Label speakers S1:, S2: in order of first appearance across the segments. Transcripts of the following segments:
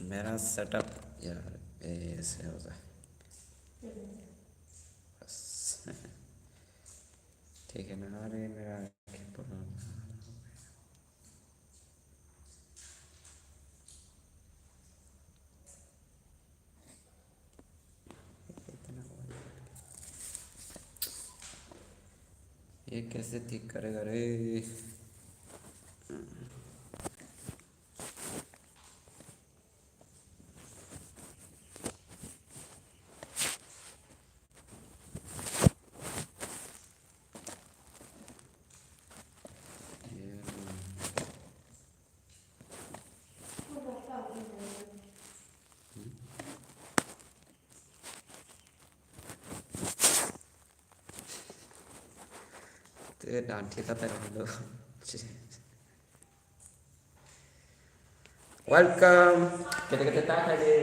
S1: मेरा सेटअप यार ऐसे होता है बस। ठीक है ना। अरे मेरा ये कैसे ठीक करेगा रे। तेरे डांटे का तरह welcome. kita kita tak ada.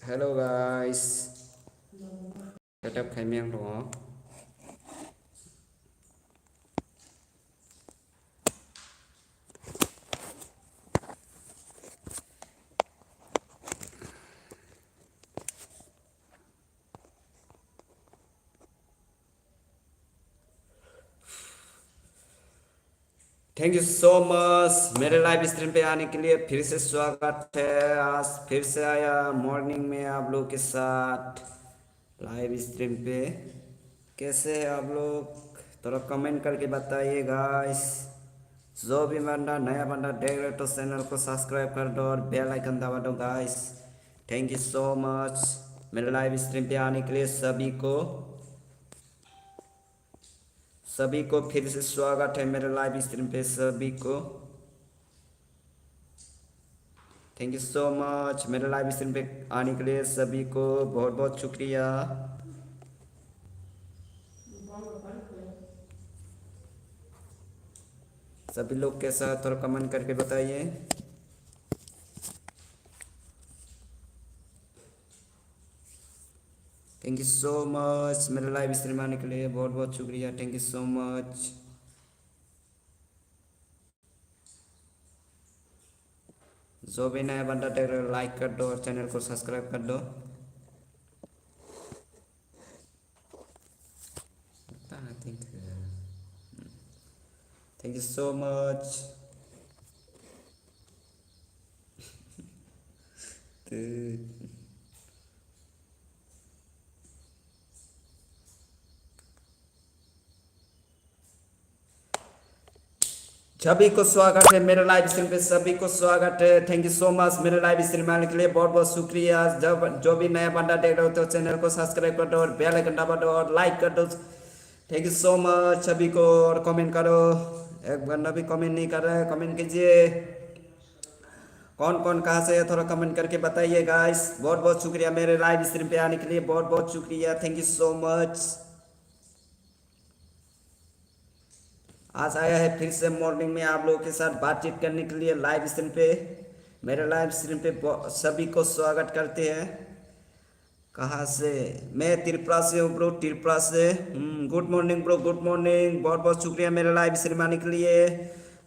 S1: Hello guys. Tetap kami yang doa. Thank you so much मेरे लाइव स्ट्रीम पे आने के लिए फिर से स्वागत है। आज फिर से आया मॉर्निंग में आप लोग के साथ लाइव स्ट्रीम पे। कैसे है आप लोग थोड़ा कमेंट करके बताइए गाइस। जो भी बंदा नया बंदा देख रहे तो चैनल को सब्सक्राइब कर दो और बेल आइकन दबा दो guys. Thank you so much मेरे लाइव स्ट्रीम पे आने के लिए सभी को फिर से स्वागत है मेरे लाइव स्ट्रीम पे सभी को। थैंक यू सो मच मेरे लाइव स्ट्रीम पे आने के लिए सभी को बहुत बहुत शुक्रिया। सभी लोग के साथ थोड़ा कमेंट करके बताइए। थैंक यू सो मच मेरे लाइव स्ट्रीम आने के लिए बहुत बहुत शुक्रिया। Thank you so much. जो भी नया बंदा देख रहे हो लाइक कर दो और चैनल को सब्सक्राइब कर दो। Thank you so much. सभी को स्वागत है मेरे लाइव स्ट्रीम पे सभी को स्वागत है। थैंक यू सो मच मेरे लाइव स्ट्रीम आने के लिए बहुत बहुत शुक्रिया। जब जो भी नया बंदा देख रहे हो तो चैनल को सब्सक्राइब कर दो और बेल आइकन दबा दो और लाइक कर दो। थैंक यू सो मच सभी को। और कमेंट करो। एक बंदा भी कमेंट नहीं कर रहा है, कमेंट कीजिए। कौन कौन कहाँ से है थोड़ा कमेंट करके बताइए गाइस। बहुत बहुत शुक्रिया मेरे लाइव स्ट्रीम पे आने के लिए बहुत बहुत शुक्रिया। Thank you so much. आज आया है फिर से मॉर्निंग में आप लोगों के साथ बातचीत करने के लिए लाइव स्ट्रीम पे। मेरे लाइव स्ट्रीम पे सभी को स्वागत करते हैं। कहाँ से? मैं त्रिपुरा से हूँ ब्रो, त्रिपुरा से। Good morning bro, good morning. बहुत बहुत शुक्रिया मेरे लाइव स्ट्रीम आने के लिए।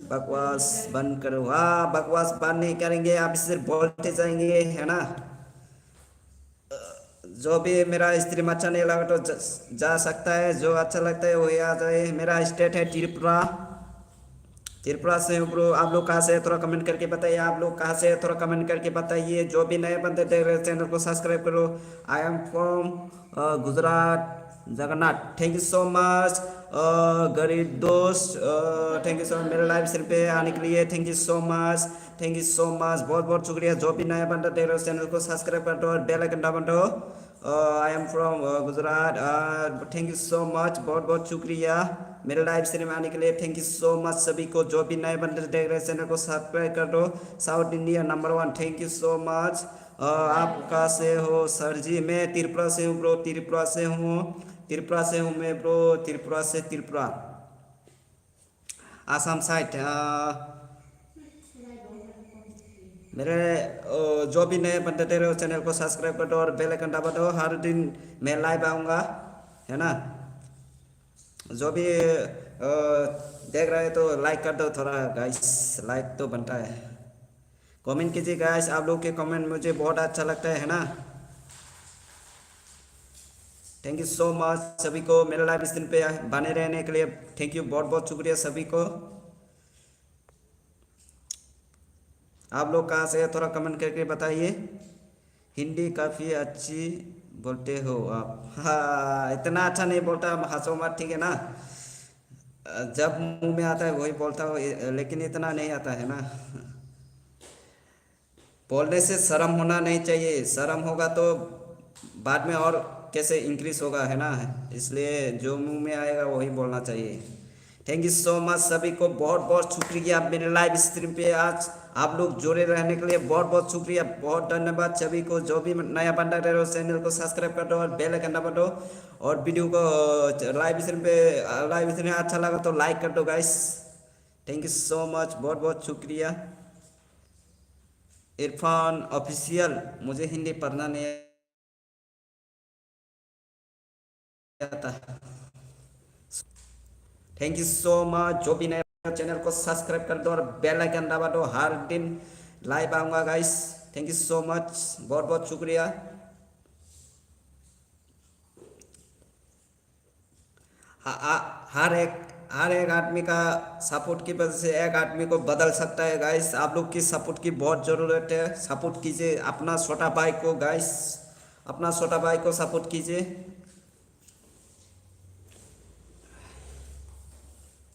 S1: बकवास बंद करो। हाँ बकवास बंद नहीं करेंगे, आप सिर्फ बोलते जाएंगे है ना। जो भी मेरा स्ट्रीम अच्छा नहीं लगा तो जा सकता है, जो अच्छा लगता है वही आ जाए। मेरा स्टेट है त्रिपुरा, त्रिपुरा से हूँ ब्रो। आप लोग कहाँ से है थोड़ा कमेंट करके बताइए। आप लोग कहाँ से है थोड़ा कमेंट करके बताइए। जो भी नए बंदे देख रहे हैं चैनल को सब्सक्राइब करो। I am from Gujarat Jagannath. Thank you so much गरीब दोस्त। थैंक यू सो मच मेरे लाइव स्ट्रीम पे आने के लिए। Thank you so much, thank you so much. बहुत बहुत शुक्रिया। जो भी नया बंदा देख रहे हो चैनल को सब्सक्राइब कर दो और बेल आइकन दबा दो। I am from Gujarat. Thank you so much, बहुत बहुत शुक्रिया मेरे लाइव स्ट्रीम आने के लिए। थैंक यू सो मच सभी को। जो भी नए बंदे देख रहे हैं चैनल को सब्सक्राइब कर दो। South India number 1। Thank you so much. आप कहाँ से हो सर जी? मैं त्रिपुरा से हूँ ब्रो, त्रिपुरा से हूँ। त्रिपुरा से हूँ मैं ब्रो, त्रिपुरा से, त्रिपुरा आसाम साइड। मेरे जो भी नए बंदे थे वो चैनल को सब्सक्राइब कर दो और बेल आइकन दबा दो। हर दिन मैं लाइव आऊँगा, है ना। जो भी देख रहे हैं तो लाइक कर दो थोड़ा गाइस, लाइक तो बनता है। कमेंट कीजिए गाइस, आप लोग के कमेंट मुझे बहुत अच्छा लगता है ना। थैंक यू सो मच सभी को मेरे लाइव स्ट्रीम पे बने रहने के लिए। थैंक यू, बहुत बहुत शुक्रिया सभी को। आप लोग कहाँ से थोड़ा कमेंट करके बताइए। हिंदी काफ़ी अच्छी बोलते हो आप। हाँ, इतना अच्छा नहीं बोलता, हंसो मत, ठीक है ना। जब मुंह में आता है वही बोलता हूँ, लेकिन इतना नहीं आता है ना। बोलने से शर्म होना नहीं चाहिए, शर्म होगा तो बाद में और कैसे इंक्रीज होगा, है ना। इसलिए जो मुंह में आएगा वही बोलना चाहिए। थैंक यू सो मच सभी को, बहुत बहुत शुक्रिया मेरे लाइव स्ट्रीम पे आज आप लोग जुड़े रहने के लिए। बहुत बहुत शुक्रिया, बहुत धन्यवाद सभी को। जो भी नया बंदा रहे हो चैनल को सब्सक्राइब कर दो और बेल आइकन दबा दो। और वीडियो को लाइव स्ट्रीम अच्छा लगा तो लाइक कर दो guys. Thank you so much, बहुत बहुत शुक्रिया। इरफान ऑफिशियल, मुझे हिंदी पढ़ना नहीं आता। Thank you so much. जो भी नया चैनल को सब्सक्राइब कर दो और बेल आइकन दबा दो। हर दिन लाइव आऊँगा guys. Thank you so much, बहुत बहुत शुक्रिया। हर एक आदमी का सपोर्ट की वजह से एक आदमी को बदल सकता है गाइस। आप लोग की सपोर्ट की बहुत ज़रूरत है। सपोर्ट कीजिए अपना छोटा भाई को गाइस, अपना छोटा भाई को सपोर्ट कीजिए।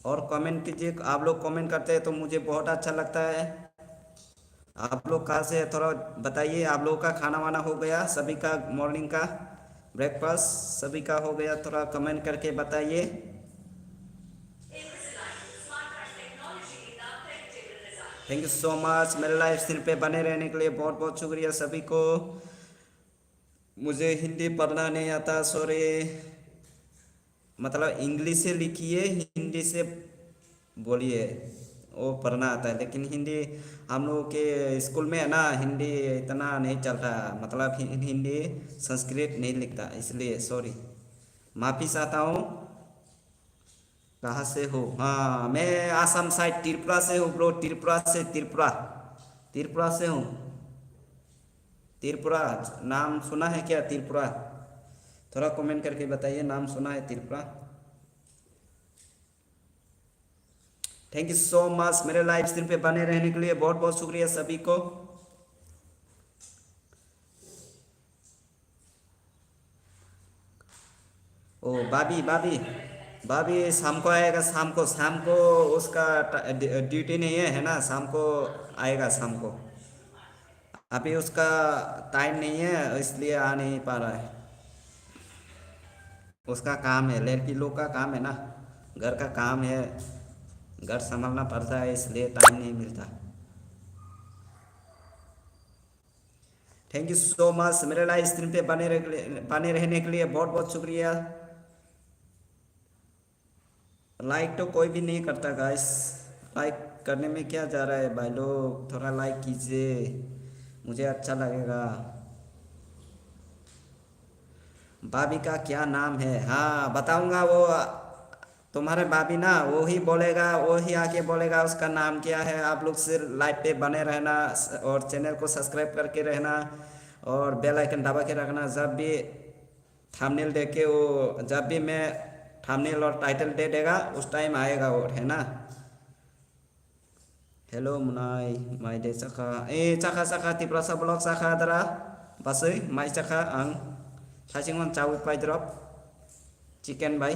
S1: और कमेंट कीजिए, आप लोग कमेंट करते हैं तो मुझे बहुत अच्छा लगता है। आप लोग कहाँ से थोड़ा बताइए। आप लोगों का खाना वाना हो गया सभी का, मॉर्निंग का ब्रेकफास्ट सभी का हो गया, थोड़ा कमेंट करके बताइए। थैंक यू सो मच मेरे लाइव स्ट्रीम पे बने रहने के लिए, बहुत बहुत शुक्रिया सभी को। मुझे हिंदी पढ़ना नहीं आता, सॉरी, मतलब इंग्लिश से लिखिए, हिंदी से बोलिए, वो पढ़ना आता है। लेकिन हिंदी हम लोगों के स्कूल में है ना, हिंदी इतना नहीं चलता, मतलब हिंदी संस्कृत नहीं लिखता, इसलिए सॉरी, माफ़ी चाहता हूँ। कहाँ से हो? हाँ, मैं आसाम साइड त्रिपुरा से हूँ ब्रो, त्रिपुरा से, त्रिपुरा, त्रिपुरा से हूँ। त्रिपुरा नाम सुना है क्या? त्रिपुरा थोड़ा कमेंट करके बताइए, नाम सुना है Tripura? Thank you so much मेरे लाइव स्ट्रीम पे बने रहने के लिए, बहुत बहुत शुक्रिया सभी को। ओ भाभी, भाभी शाम को आएगा, शाम को उसका ड्यूटी नहीं है, है ना। शाम को आएगा, शाम को। अभी उसका टाइम नहीं है इसलिए आ नहीं पा रहा है। उसका काम है, लड़की लोग का काम है ना, घर का काम है, घर संभालना पड़ता है, इसलिए टाइम नहीं मिलता। थैंक यू सो मच मेरे लाइव स्ट्रीम पे बने रहने के लिए, बहुत बहुत शुक्रिया। लाइक तो कोई भी नहीं करता गाइस, लाइक करने में क्या जा रहा है भाई लोग, थोड़ा लाइक कीजिए, मुझे अच्छा लगेगा। भाभी का क्या नाम है? हाँ बताऊंगा, वो तुम्हारे भाभी ना, वो ही बोलेगा, वो ही आके बोलेगा उसका नाम क्या है। आप लोग से लाइव पे बने रहना और चैनल को सब्सक्राइब करके रहना और बेल आइकन दबा के रखना। जब भी थंबनेल देके, वो जब भी मैं थंबनेल और टाइटल दे देगा उस टाइम आएगा वो, है ना। हेलो मुनाई माई दे चखा ए चखा चखा तिप्रा सा ब्लॉग चखा दरा बसै माई चखा आं थासिंगन चावल पाई ड्रॉप चिकन भाई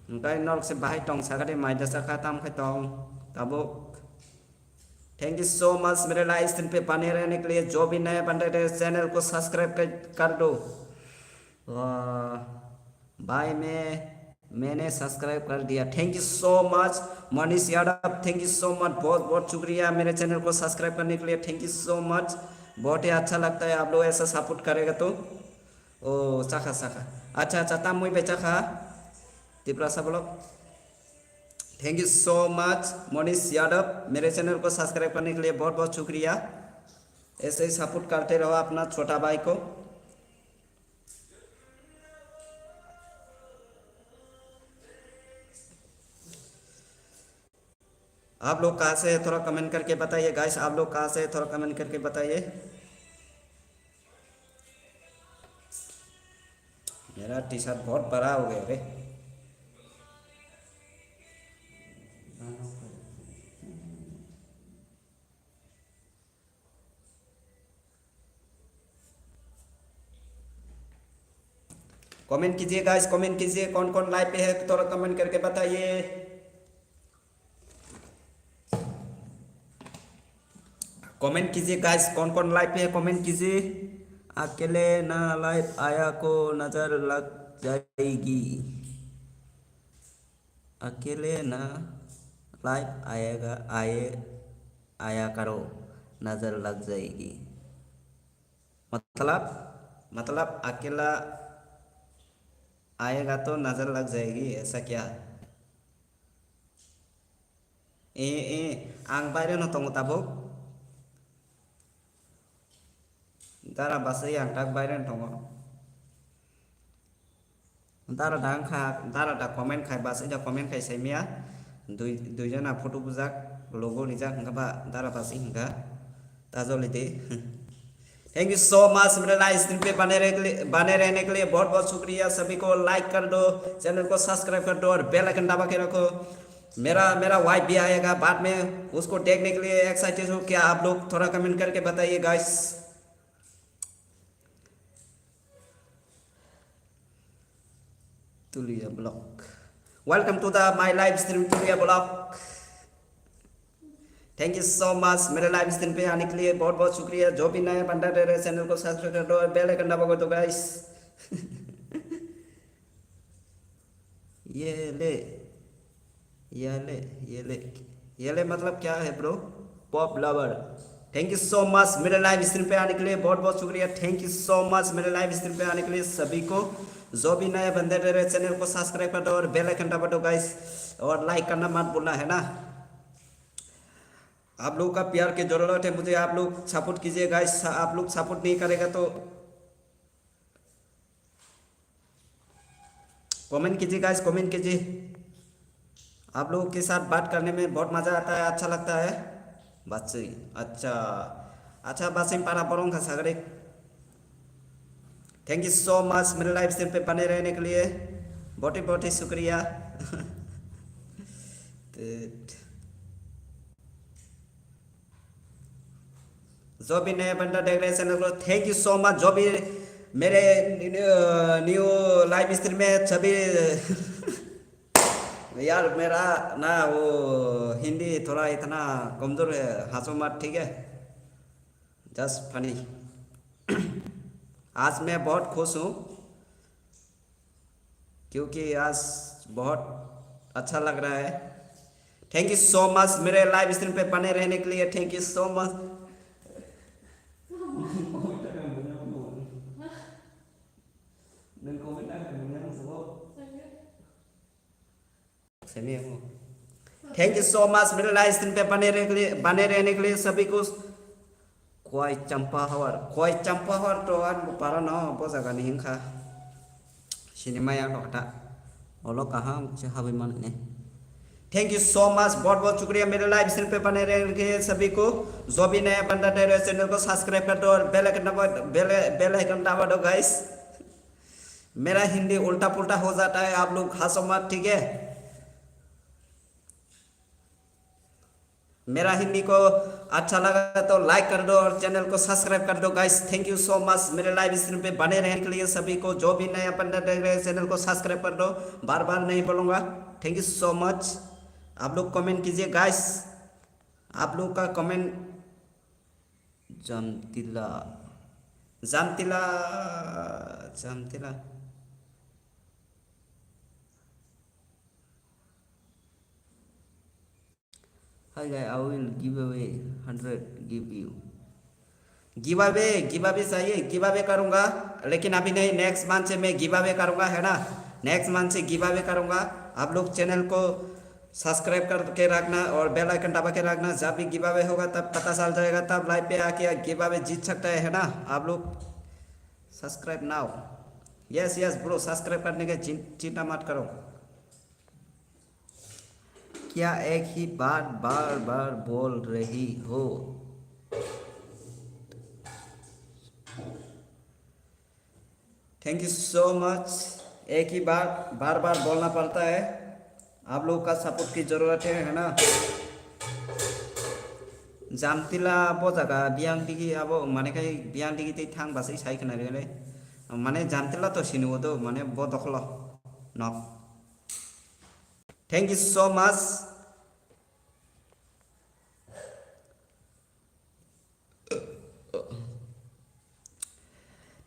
S1: ओमफ्राय नरक से बाहाय टंग सागादे माई दे चखा ताम खाय टंग ताबुक। थैंक यू सो मच मेरे लाइव स्ट्रीम पे बने रहने के लिए। जो भी नए बंदे थे चैनल को सब्सक्राइब कर दो भाई। मैंने सब्सक्राइब कर दिया, thank you so much Manish Yadav, thank you so much, बहुत बहुत शुक्रिया मेरे चैनल को सब्सक्राइब करने के लिए। थैंक यू सो मच, बहुत ही अच्छा लगता है आप लोग ऐसा सपोर्ट करेगा तो। ओ चाखा चाखा अच्छा अच्छा तामुई पे चाखा त्रिपुरा सा blog. Thank you so much Monish Yadav, मेरे चैनल को सब्सक्राइब करने के लिए बहुत बहुत शुक्रिया। ऐसे ही सपोर्ट करते रहो अपना छोटा भाई को। आप लोग कहाँ से है थोड़ा कमेंट करके बताइए गाइस, आप लोग कहाँ से है थोड़ा कमेंट करके बताइए। मेरा टी शर्ट बहुत बड़ा हो गया रे। कमेंट कीजिए गाइस, कमेंट कीजिए, कौन कौन लाइव पे है थोड़ा कमेंट करके बताइए। कमेंट कीजिए गाइस, कौन कौन लाइव पे है कमेंट कीजिए। अकेले ना लाइव आया को नजर लग जाएगी, अकेले ना लाइव आएगा आए आया करो नजर लग जाएगी। मतलब मतलब अकेला आएगा तो नजर लग जाएगी, ऐसा क्या? ए आं बायरे न तंग ताबो दारा बासै आं टाक बायरे न तंग दारा डांग खा दारा दा कमेंट खाय बासै दा कमेंट खाय सैमिया दुई जना फोटो बुजाक लोगो निजाक हंगा दारा बासै हंगा ताजोली दे। थैंक यू सो मच मेरे लाइव स्ट्रीम पे बने रहने के लिए बहुत बहुत शुक्रिया। सभी को लाइक कर दो, चैनल को सब्सक्राइब कर दो और बेल आइकन दबा के रखो। मेरा मेरा वाइफ भी आएगा बाद में, उसको देखने के लिए एक्साइटेड हो क्या आप लोग थोड़ा कमेंट करके बताइए guys. Tuliya blog, welcome to the my live stream Tuliya blog. Thank you so much मेरे लाइव स्ट्रीम पे आने के लिए बहुत बहुत शुक्रिया। जो भी नए बंदा रह रहे चैनल को सब्सक्राइब कर दो और बेल आइकन दबा दो गाइस। ये ले ये ले ये ले ये ले मतलब क्या है bro? Pop lover. Thank you so much मेरे लाइव स्ट्रीम पे आने के लिए बहुत बहुत शुक्रिया। थैंक यू सो मच मेरे लाइव स्ट्रीम पे आने के लिए सभी को। जो भी नए बंदे रह रहे चैनल को सब्सक्राइब कर दो और बेल आइकन दबा दो गाइस, और लाइक करना मत भूलना है ना। आप लोगों का प्यार की जरूरत है मुझे, आप लोग सपोर्ट कीजिए गाइस। आप लोग सपोर्ट नहीं करेगा तो कमेंट कीजिए गाइस, कमेंट कीजिए। आप लोगों के साथ बात करने में बहुत मज़ा आता है, अच्छा लगता है। बातसी अच्छा अच्छा बासिम पारा बरों का सागरे। थैंक यू सो मच मेरे लाइव स्ट्रीम पे बने रहने के लिए बहुत ही शुक्रिया। जो भी नए बंदा देख रहे हैं चैनल को थैंक यू सो मच। जो भी मेरे न्यू लाइव स्ट्रीम में सभी यार मेरा ना वो हिंदी थोड़ा इतना कमज़ोर है, हंसो मत ठीक है, जस्ट फनी। आज मैं बहुत खुश हूँ क्योंकि आज बहुत अच्छा लग रहा है। थैंक यू सो मच मेरे लाइव स्ट्रीम पे बने रहने के लिए, thank you so much. Thank you so much मेरे लाइव स्ट्रीम पे बने रहने के लिए सभी को। कोई चंपा हवर तो आज पारा न बोझा नहीं खा सिनेमा या डॉक्टर ओलो कहाँ हाबी मन ने। थैंक यू सो मच बहुत बहुत शुक्रिया मेरे लाइव स्ट्रीम पे बने रहने के लिए सभी को। जो भी नया बंदा दे रहे चैनल को सब्सक्राइब कर दो और बेल आइकन दबा दो गाइस। मेरा हिंदी उल्टा पुल्टा हो जाता है, आप लोग हंसो मत ठीक है। मेरा हिंदी को अच्छा लगा तो लाइक कर दो और चैनल को सब्सक्राइब कर दो guys. Thank you so much मेरे लाइव स्ट्रीम पे बने रहने के लिए सभी को। जो भी नया बंदा देख रहे हैं चैनल को सब्सक्राइब कर दो, बार बार नहीं बोलूँगा। Thank you so much. आप लोग कमेंट कीजिए गाइस, आप लोग का कमेंट। जामतिला जामतिला जामतिला Hi guys, I will give away 100 give you give away चाहिए, गिव अवे करूँगा। लेकिन अभी नहीं, नेक्स्ट मंथ से मैं गिव अवे करूँगा, है ना। नेक्स्ट मंथ से गिव अवे करूँगा। आप लोग चैनल को सब्सक्राइब करके रखना और बेल आइकन दबा के रखना। जब भी गिव अवे होगा तब पता चल जाएगा, तब लाइव पे आके गिव अवे जीत सकता है ना। आप लोग subscribe now. Yes yes bro, subscribe करने के चिंता मत करो। क्या एक ही बात बार बार बोल रही हो? Thank you so much. एक ही बात बार बार बोलना पड़ता है, आप लोगों का सपोर्ट की ज़रूरत है ना। जामतिला अब जगह बियांग दिगी अब माने कहीं बियांग दिगी ते थांग बासै साइखना रे माने जामतिला तो सिनु तो माने बो दखलो नक। Thank you so much.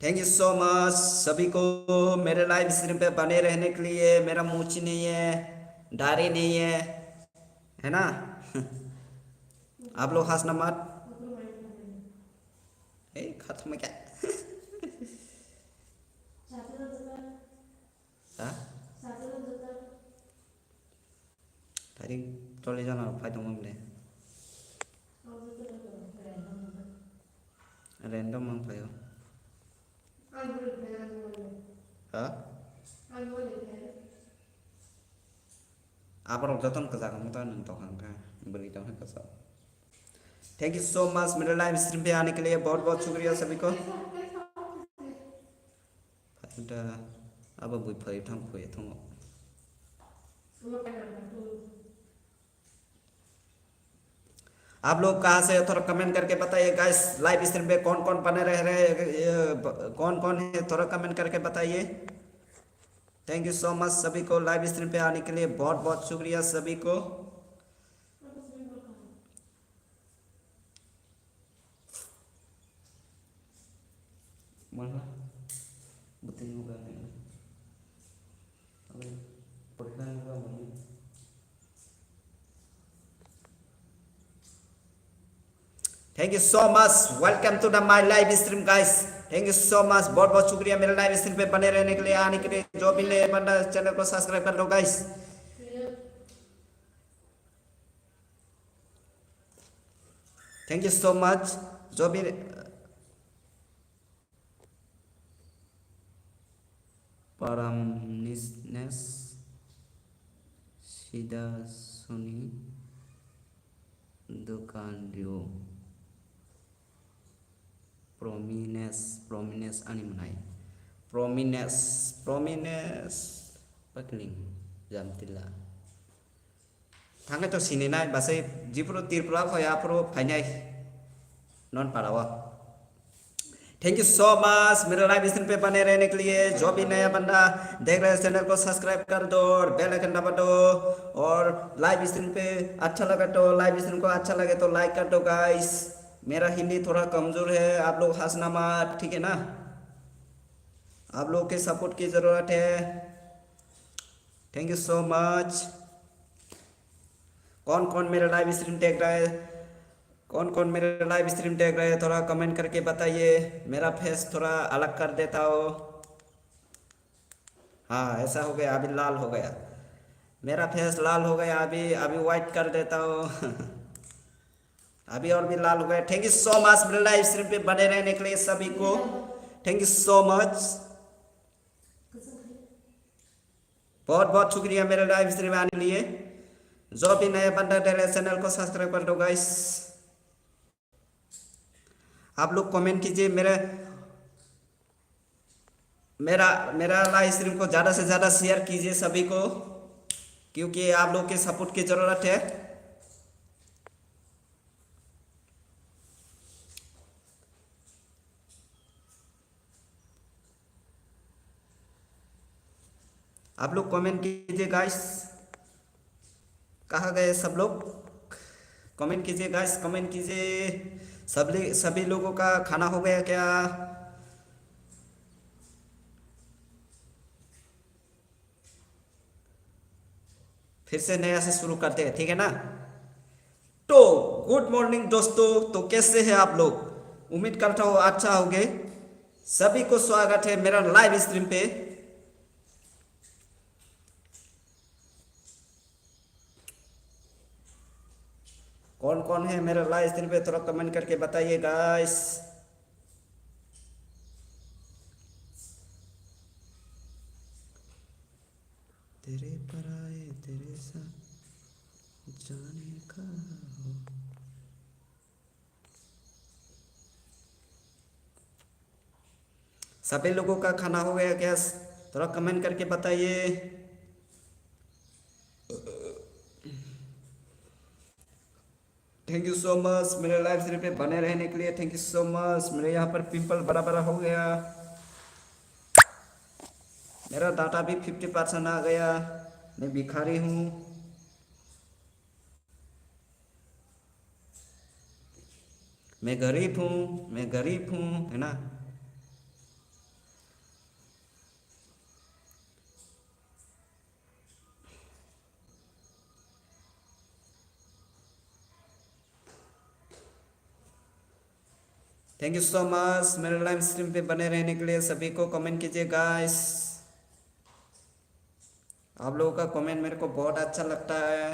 S1: Thank you so much सभी को मेरे लाइव स्ट्रीम पे बने रहने के लिए। मेरा मूछ नहीं है, दाढ़ी नहीं है ना। आप लोग हंसना मत। खत्म क्या? tadi tolong jangan lupa dong deh. Random apa ya? Hah? Apa orang jatuh ke zakat itu nonton angka beritahu ke सब। थैंक यू सो मच मेरे लाइव स्ट्रीम पे आने के लिए बहुत बहुत शुक्रिया सभी को। अब बुई फरी थाम फुए थम। आप लोग कहाँ से थोड़ा कमेंट करके बताइए गाइस। लाइव स्ट्रीम पे कौन कौन बने रह रहे हैं, कौन कौन है, थोड़ा कमेंट करके बताइए। थैंक यू सो मच सभी को लाइव स्ट्रीम पे आने के लिए बहुत बहुत शुक्रिया सभी को। mana betul juga nih pernah juga mana thank you so much. Welcome to the my live stream guys. Thank you so much, बहुत बहुत शुक्रिया मेरे लाइव स्ट्रीम पे बने रहने के लिए, आने के लिए। जो भी नहीं बना चैनल को सब्सक्राइब कर लो guys. Thank you so much. जो भी परमनिस सीधा सुनी दुकान दियो prominence ani menai prominence pakling jamtila thangga to sini nai basai jipro tirpura khoya pro phainai non parawa। Thank you so much मेरे लाइव स्ट्रीम पे बने रहने के लिए। जो भी नया बंदा देख रहे हैं चैनल को सब्सक्राइब कर दो और बेल आइकन दबा दो। और लाइव स्ट्रीम पे अच्छा लगा तो लाइव स्ट्रीम को अच्छा लगे तो लाइक कर दो गाइस। मेरा हिंदी थोड़ा कमजोर है, आप लोग हंसना मत, ठीक है ना। आप लोग के सपोर्ट की ज़रूरत है। Thank you so much. कौन कौन मेरा लाइव स्ट्रीम देख रहा है, कौन कौन मेरे लाइव स्ट्रीम देख रहे हैं, थोड़ा कमेंट करके बताइए। मेरा फेस थोड़ा अलग कर देता हो। हाँ ऐसा हो गया, अभी लाल हो गया, मेरा फेस लाल हो गया। अभी वाइट कर देता हो। अभी और भी लाल हो गया। थैंक यू सो मच मेरे लाइव स्ट्रीम पे बने रहने के लिए सभी को। थैंक यू सो मच, बहुत बहुत शुक्रिया मेरे लाइव स्ट्रीम में आने के लिए। जो भी नया बंदा देख रहे चैनल को सब्सक्राइब कर दो गाइस। आप लोग कमेंट कीजिए, मेरा लाइव स्ट्रीम को ज़्यादा से ज़्यादा शेयर कीजिए सभी को, क्योंकि आप लोग के सपोर्ट की ज़रूरत है। आप लोग कमेंट कीजिए गाइस। कहाँ गए सब लोग? कमेंट कीजिए गाइस, कमेंट कीजिए। सभी लोगों का खाना हो गया क्या? फिर से नया से शुरू करते हैं, ठीक है ना। तो गुड मॉर्निंग दोस्तों, तो कैसे हैं आप लोग? उम्मीद करता हूँ अच्छा होगे। सभी को स्वागत है मेरा लाइव स्ट्रीम पे। कौन कौन है मेरा लाइव स्ट्रीम पे थोड़ा कमेंट करके बताइए गाइस। तेरे पर आए तेरे साथ जाने का हो। सभी लोगों का खाना हो गया क्या? थोड़ा कमेंट करके बताइए। थैंक यू सो मच मेरे लाइव स्ट्रीम पे बने रहने के लिए। Thank you so much. मेरे यहाँ पर पिंपल बड़ा बड़ा हो गया। मेरा डाटा भी 50% आ गया। मैं भिखारी हूँ। मैं गरीब हूँ, मैं गरीब हूँ, है ना। थैंक यू सो मच मेरे लाइव स्ट्रीम पे बने रहने के लिए। सभी को कमेंट कीजिए गाइस। आप लोगों का कमेंट मेरे को बहुत अच्छा लगता है।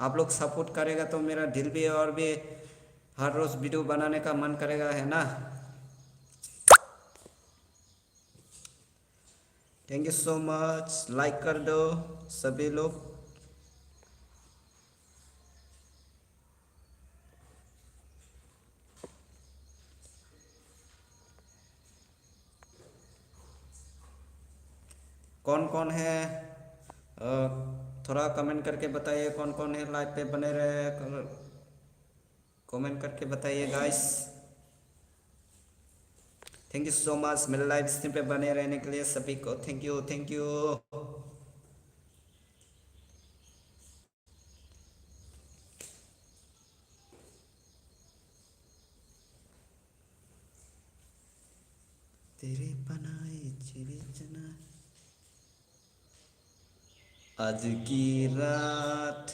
S1: आप लोग सपोर्ट करेगा तो मेरा दिल भी और भी हर रोज वीडियो बनाने का मन करेगा, है ना। Thank you so much. Like कर दो सभी लोग। कौन कौन है थोड़ा कमेंट करके बताइए। कौन कौन है लाइव पे बने रहे, कमेंट करके बताइए guys. Thank you so much मेरे लाइव स्ट्रीम पे बने रहने के लिए सभी को। Thank you, thank you. तेरे बनाए चिड़े जना आज की रात।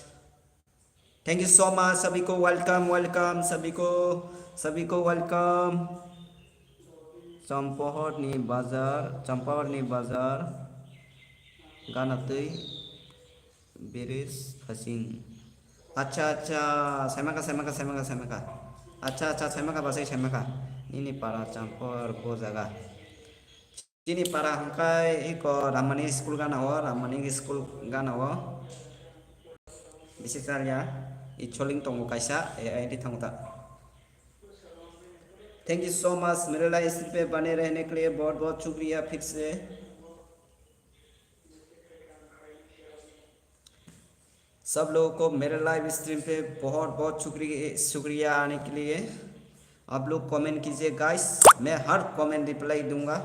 S1: थैंक यू सो मच सभी को। वेलकम वेलकम सभी को, सभी को वेलकम। चंपाहरनी बाजार गानातै बेरेस फसिं। अच्छा अच्छा सेमाका सेमाका सेमाका सेमाका। अच्छा अच्छा सेमाका बासै सेमाका ini para campur ko jaga ini para hangkai iko ramani school gana ho bisitar ya i choling tongo kaisa e di thangta। Thank you so much मेरे लाइव स्ट्रीम पे बने रहने के लिए बहुत बहुत शुक्रिया फिर से। सब लोगों को मेरे लाइव स्ट्रीम पे बहुत बहुत शुक्रिया आने के लिए। आप लोग कमेंट कीजिए गाइस, मैं हर कमेंट रिप्लाई दूंगा।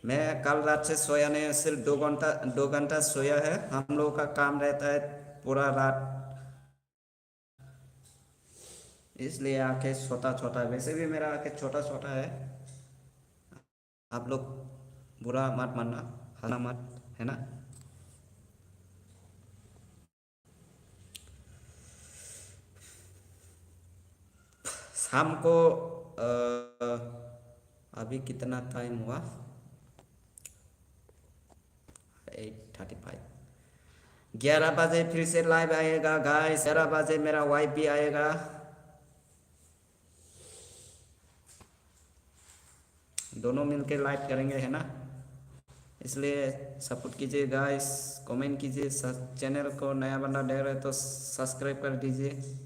S1: मैं कल रात से सोया नहीं, सिर्फ 2 घंटा सोया है। हम लोगों का काम रहता है पूरा रात, इसलिए आंखें छोटा छोटा, वैसे भी मेरा आंखें छोटा छोटा है। आप लोग बुरा मत मानना, हंसना मत, है ना। शाम को अभी कितना टाइम हुआ? 8:35। 11 बजे फिर से लाइव आएगा गाइस। 11 बजे मेरा वाइफ भी आएगा। दोनों मिलके लाइव करेंगे, है ना। इसलिए सपोर्ट कीजिए गाइस, कमेंट कीजिए। चैनल को नया बंदा देख रहे तो सब्सक्राइब कर दीजिए।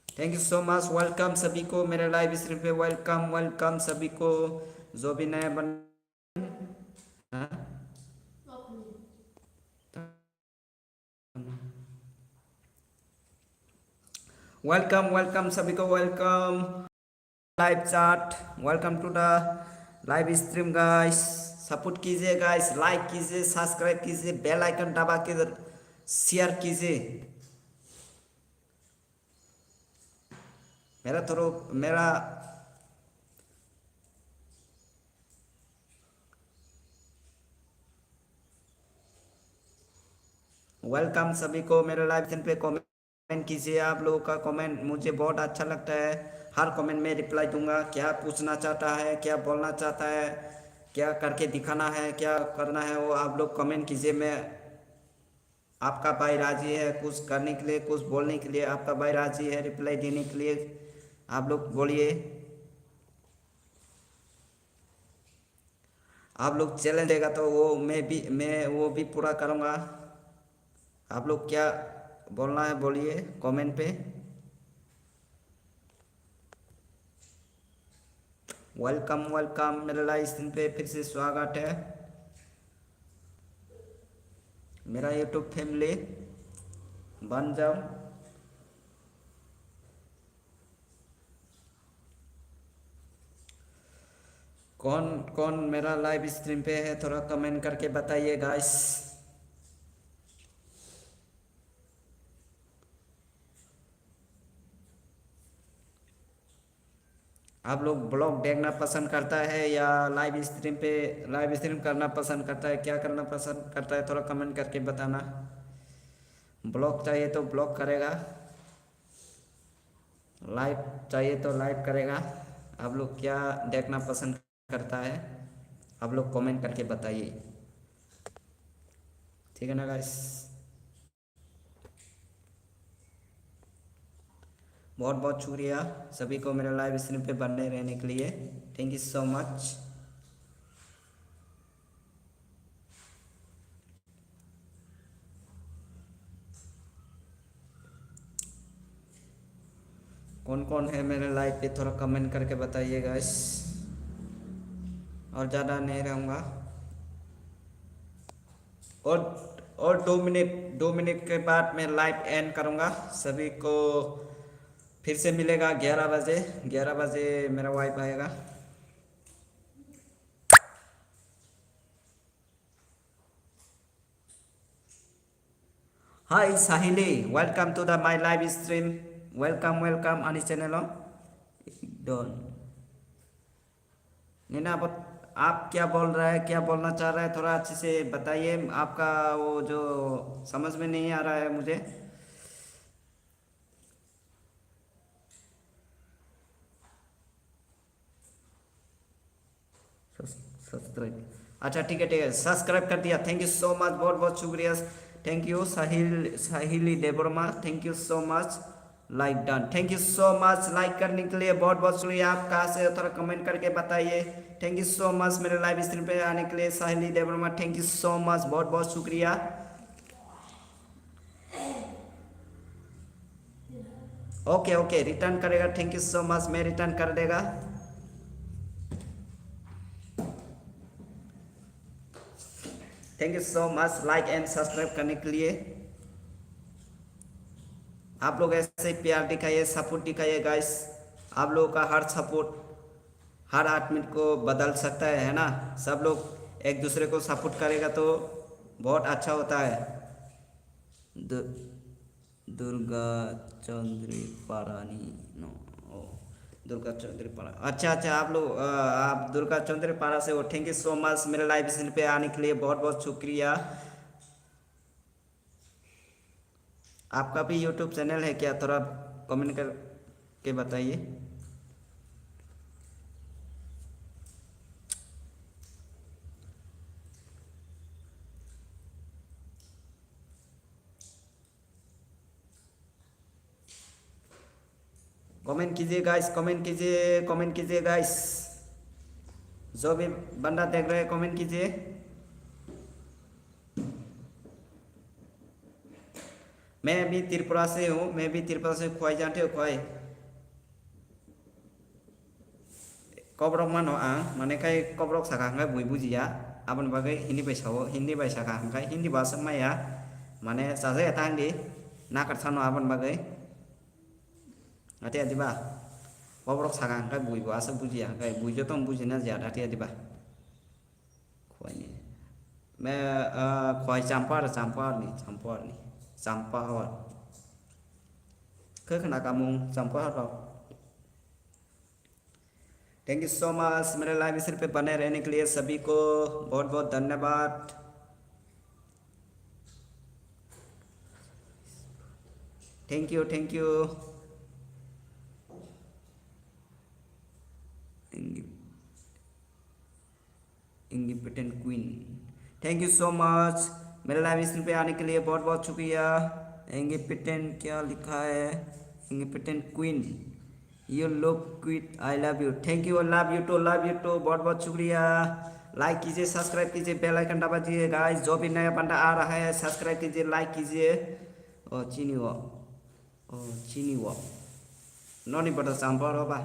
S1: Thank you so much. Welcome सभी को मेरे लाइव स्ट्रीम पे। वेलकम वेलकम सभी को जो भी नया बन। वेलकम वेलकम सभी को, welcome live chat. Welcome to the live stream guys. Support कीजिए गाइस, लाइक कीजिए, सब्सक्राइब कीजिए, बेल आइकन दबा के शेयर कीजिए। मेरा थोड़ा मेरा वेलकम सभी को मेरे लाइव चैनल पे। कमेंट कीजिए, आप लोगों का कमेंट मुझे बहुत अच्छा लगता है। हर कमेंट में रिप्लाई दूंगा। क्या पूछना चाहता है, क्या बोलना चाहता है, क्या करके दिखाना है, क्या करना है, वो आप लोग कमेंट कीजिए। मैं आपका भाई राजी है कुछ करने के लिए, कुछ बोलने के लिए। आपका भाई राजी है रिप्लाई देने के लिए। आप लोग बोलिए। आप लोग चैलेंज देगा तो वो मैं वो भी पूरा करूँगा। आप लोग क्या बोलना है बोलिए कमेंट पे। वेलकम वेलकम मेरे लाइव स्ट्रीम पे फिर से स्वागत है। मेरा यूट्यूब फैमिली बन जाओ। कौन कौन मेरा लाइव स्ट्रीम पे है थोड़ा कमेंट करके बताइए गाइस। आप लोग ब्लॉग देखना पसंद करता है या लाइव स्ट्रीम पे लाइव स्ट्रीम करना पसंद करता है, क्या करना पसंद करता है, थोड़ा कमेंट करके बताना। ब्लॉग चाहिए तो ब्लॉग करेगा, लाइव चाहिए तो लाइव करेगा। आप लोग क्या देखना पसंद करता है आप लोग कमेंट करके बताइए, ठीक है ना गाइस। बहुत बहुत शुक्रिया सभी को मेरे लाइव स्ट्रीम पे बने रहने के लिए। Thank you so much. कौन कौन है मेरे लाइव पे थोड़ा कमेंट करके बताइए गाइस। और ज़्यादा नहीं रहूँगा। और 2 मिनट के बाद मैं लाइव एंड करूँगा। सभी को फिर से मिलेगा 11 बजे। 11 बजे मेरा वाइफ आएगा। Hi Sahili, welcome to the my live stream. Welcome welcome अनी चैनल। डोन नीना आप क्या बोल रहा है, क्या बोलना चाह रहा है, थोड़ा अच्छे से बताइए। आपका वो जो समझ में नहीं आ रहा है मुझे। सब्सक्राइब, अच्छा ठीक है सब्सक्राइब कर दिया। थैंक यू सो मच, बहुत बहुत शुक्रिया। Thank you Sahili Debbarma, thank you so much. Like done, thank you so much like करने के लिए बहुत बहुत शुक्रिया। आप कहाँ से थोड़ा कमेंट करके बताइए। थैंक यू सो मच मेरे लाइव स्ट्रीम पे आने के लिए Sahili Debbarma, thank you so much, बहुत बहुत शुक्रिया। ओके ओके रिटर्न करेगा, थैंक यू सो मच, मैं रिटर्न कर देगा। Thank you so much like and subscribe करने के लिए। आप लोग ऐसे ही प्यार दिखाइए, सपोर्ट दिखाइए गाइस। आप लोगों का हर सपोर्ट हर आदमी को बदल सकता है ना। सब लोग एक दूसरे को सपोर्ट करेगा तो बहुत अच्छा होता है। दु, दुर्गा चौधरी पारानी नो ओ दुर्गा चौधरी पारा, अच्छा अच्छा आप लोग आप दुर्गा चौधरी पारा से हो। थैंक यू सो मच मेरे लाइव स्ट्रीम पे आने के लिए, बहुत बहुत शुक्रिया। आपका भी यूट्यूब चैनल है क्या, थोड़ा कमेंट करके बताइए। कमेंट कीजिए गाइस, कमेंट कीजिए, कमेंट कीजिए गाइस। जो भी बंदा देख रहे हैं कमेंट कीजिए। मैं भी त्रिपुरा से हूँ, मैं भी त्रिपुरा से। खोई जानते हो खोई कब्रक मानो आं माने खाय कब्रक साखा हांखाय बुई बुजिया। आबन बागै हिंदी बैसावो हिंदी बैसाखा हांखाय हिंदी भाषा माया माने साजा eta handi nakar sano aban bagai ati adiba कब्रक साखा हांखाय बुई bo asa bujiya हांखाय बुई जो तो बुजिना ज्यादा ati adiba खोई ni मैं खोई चांपार चांपार चांपार ke kena kamu campur atau thank you so much मेरे लाइव स्ट्रीम पे बने रहने के लिए सभी को बहुत बहुत धन्यवाद। Thank you thank you. Independent queen thank you so much मेरे लाइव स्ट्रीम पे आने के लिए बहुत बहुत शुक्रिया। इंडिपेंडेंट क्या लिखा है? Independent queen you look quite I love you. Thank you love you too बहुत बहुत शुक्रिया। लाइक कीजिए सब्सक्राइब कीजिए बेल आइकन दबाइए गाइस। जो भी नया बंदा आ रहा है सब्सक्राइब कीजिए लाइक कीजिए। ओ चीनी वो नॉनी बटर सांबर होगा।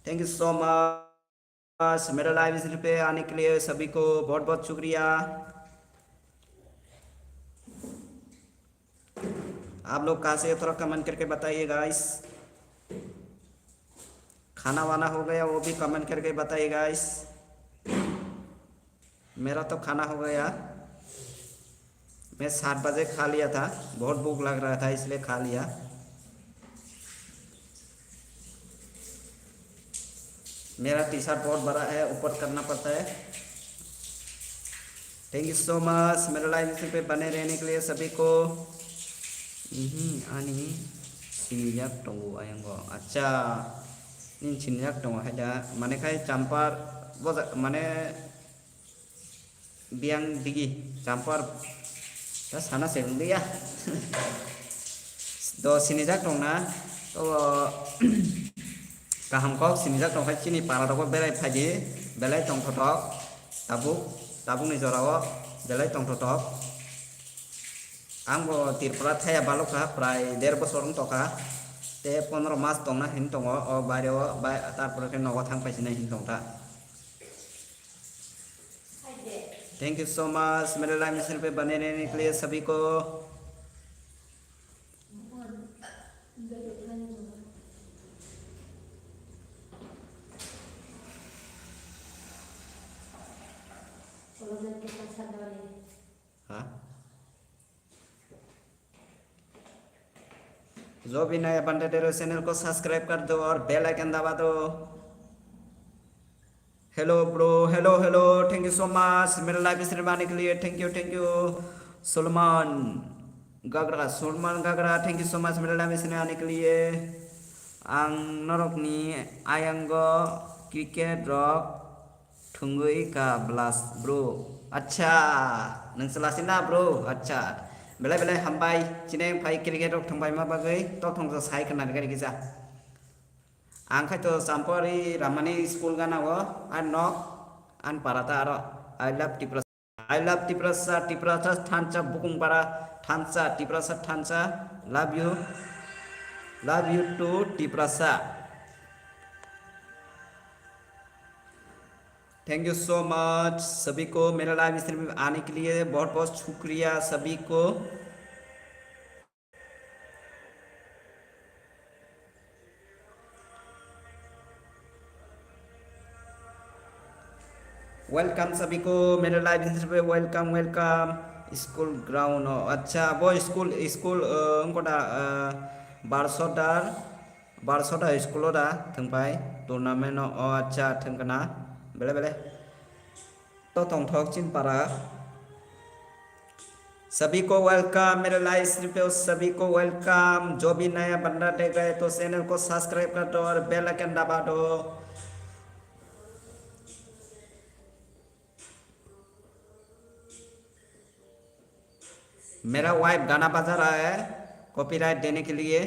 S1: थैंक यू सो मच मेरे लाइव स्ट्रीम पे आने के लिए सभी को बहुत बहुत शुक्रिया। आप लोग कहाँ से थोड़ा कमेंट करके बताइए गाइस। खाना वाना हो गया वो भी कमेंट करके बताइए गाइस। मेरा तो खाना हो गया। मैं 7 बजे खा लिया था। बहुत भूख लग रहा था इसलिए खा लिया। मेरा टी शर्ट बहुत बड़ा है ऊपर करना पड़ता है। थैंक यू सो मच मेरे लाइव स्ट्रीम पे बने रहने के लिए सभी को। आनी सिनिजाक दंगो आयंगो अच्छा इन सिनिजाक दंगो है दा माने खाय चाम्पार माने बियांग दिगी चाम्पार दा साना सेंदिया दो सिनिजाक दंना तो kaham kok sinijak tong chini para dok belai phaji belai tong thotok tabuk ni jorao belai tong thotok angbo tirpura thaya balokha pray 1.5 বছর toka te 15 mas tongna hin tongo o baireo bai tarpore ke nogo thang paisina hin tongta। Thank you so much मेरे live mission पे बने रहने के लिए सभी को। हाँ जो भी नया बंदे तेरे चैनल को सब्सक्राइब कर दो और बेल आइकन दबा दो। Hello bro hello hello thank you so much मेरे लाइव स्ट्रीम आने के लिए थैंक यू सलमान गगरा थैंक यू सो मच मेरे लाइव स्ट्रीम आने के लिए। आं नरकनी आयंगो क्रिकेट रक थुंगुई का ब्लास ब्रो अच्छा नंसलासिना ब्रो अच्छा बेलाय बेलाय हामबाय चिने फाइ क्रिकेट रक थंबाय मा बागै तो थंजो साइ खनानै गारि गिजा आंखाय तो चाम्परी रामानी स्कूल गानागो आन नक आन पाराता आरो आई लव टिप्रासा थानचा बुकुं पारा थानचा टिप्रासा थानचा love you too Tiprasa. Thank you so much सभी को मेरा लाइव स्ट्रीम में आने के लिए बहुत बहुत शुक्रिया सभी को। वेलकम सभी को मेरे लाइव स्ट्रीम पे वेलकम स्कूल ग्राउंड अच्छा वो स्कूल उनको दा बारसोदा स्कूल दा थंपाय टूर्नामेंट अच्छा थंकना बेले बेले तो थोक चिन पारा सभी को वेलकम मेरे लाइव स्ट्रीम पे सभी को वेलकम। जो भी नया बंदा देख रहे तो चैनल को सब्सक्राइब कर दो और बेल आइकन दबा दो। मेरा वाइफ गाना बजा रहा है कॉपीराइट देने के लिए।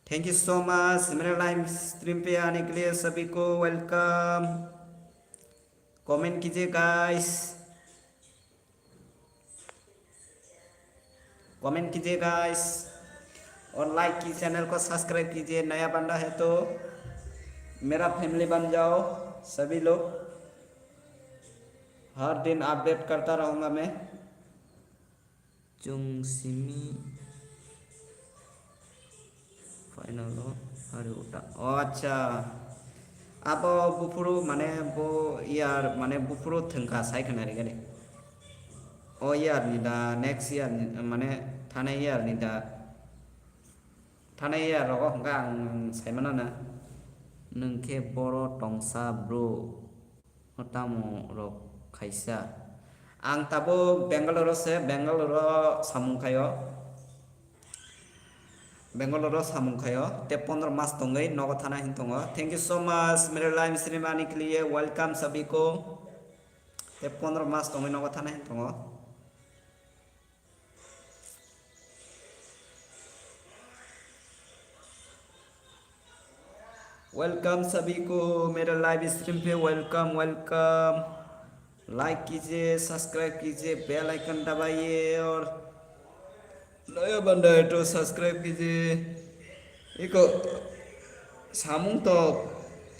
S1: थैंक यू सो मच मेरे लाइव स्ट्रीम पे आने के लिए सभी को वेलकम। कमेंट कीजिए गाइस और लाइक की चैनल को सब्सक्राइब कीजिए। नया बंदा है तो मेरा फैमिली बन जाओ सभी लोग। हर दिन अपडेट करता रहूँगा मैं। चुंगसिमी फाइनल हरे उठा अच्छा अब बुफुरु माने वो यार माने बुफुरु थंका साइखना रे गाले ओ यार नि दा नेक्स्ट यार माने थाने यार नि दा थानाय रग हंगा आं साइमोन ना नोंखे बर' टंसा ब्रो तामो रग खायसा आं ताबो बेंगालुरु से बेंगालुरु सामुखायो बेंगालुरु सामुखायो ते 15 मास दंगई नगद थाना हिंतोंगो थैंक यू सो मच मेरे लाइव स्ट्रीम आने के लिए वेलकम सभी को ते 15 मास दंगई नगद थाना हिंतोंगो वेलकम सभी को मेरे लाइव स्ट्रीम पे वेलकम वेलकम लाइक कीजिए सब्सक्राइब कीजिए बेल आइकन दबाइए और नया बंदा है तो सब्सक्राइब कीजिए इको सामुं तो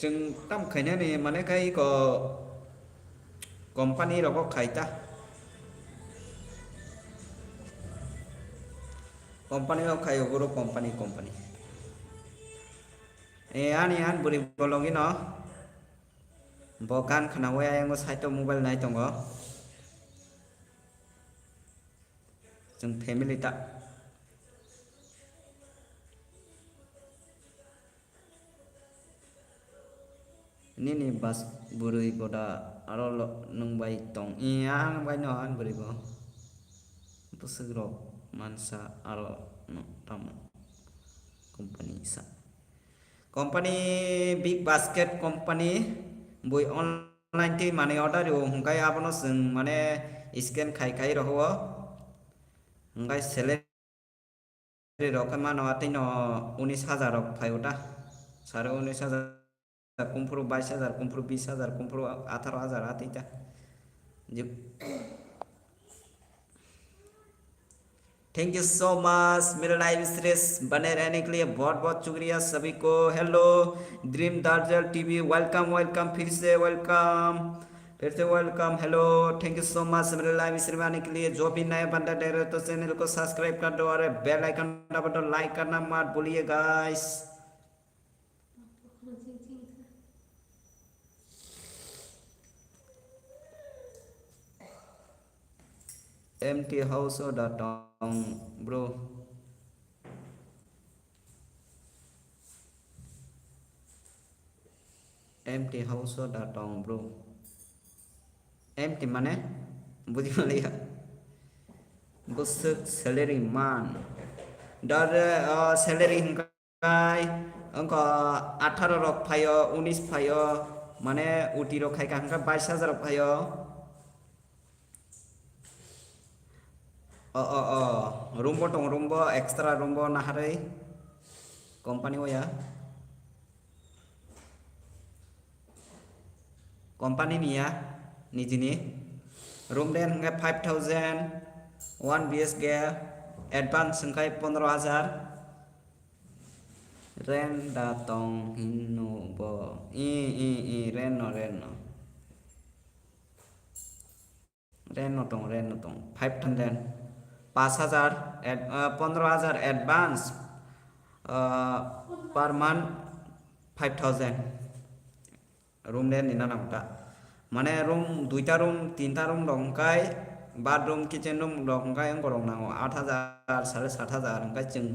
S1: जों ताम खायनानै माने खाय इको कंपनी रग खायता कंपनी रग खायो गुरु कंपनी कंपनी ए आनी आन बुरी बोलोगी न बगान खानावे आयंगो साइटो मोबाइल नाय दंगो जों फेमिली ता Nini bas burui boda arolo nung bai tong iya bai no an buri bo pusugro mansa aro no tam company sa company big basket company bui online ti mane order yo hungai abono sing mane scan khai khai roho hungai salary roka mano atino 19,000 rok phayota sare 19,000 kumpuru 22,000 kumpuru 20,000 kumpuru 18,000 आती था जब thank you so much मेरे live stream बने रहने के लिए बहुत बहुत शुक्रिया सभी को हेलो ड्रीम दार्जल टीवी वेलकम वेलकम फिर से welcome hello thank you so much मेरे लाइव स्ट्रीम आने के लिए जो भी नए बंदा देख रहे तो चैनल को सब्सक्राइब कर दो और बेल आइकन दबा दो लाइक करना मत भूलिए guys empty house or the town bro empty house or the town bro empty mane budi malia busuk salary man dar salary hingkai angko 18 rok phayo 19 phayo mane uti rok khai ka hingka 22,000 rok phayo rumbo tong rumbo extra rumbo naharai company o ya company ni ya nijini room den hingga 5,000 1 BHK advance hingkai 15,000 rent datong hinu bo rent no tong 5,000 5,000 15,000 advance per month 5,000 room den nina namta mane room duita room tinta room dongkai bathroom kitchen room dongkai ang korong nango 8,000 7,500 angkai जों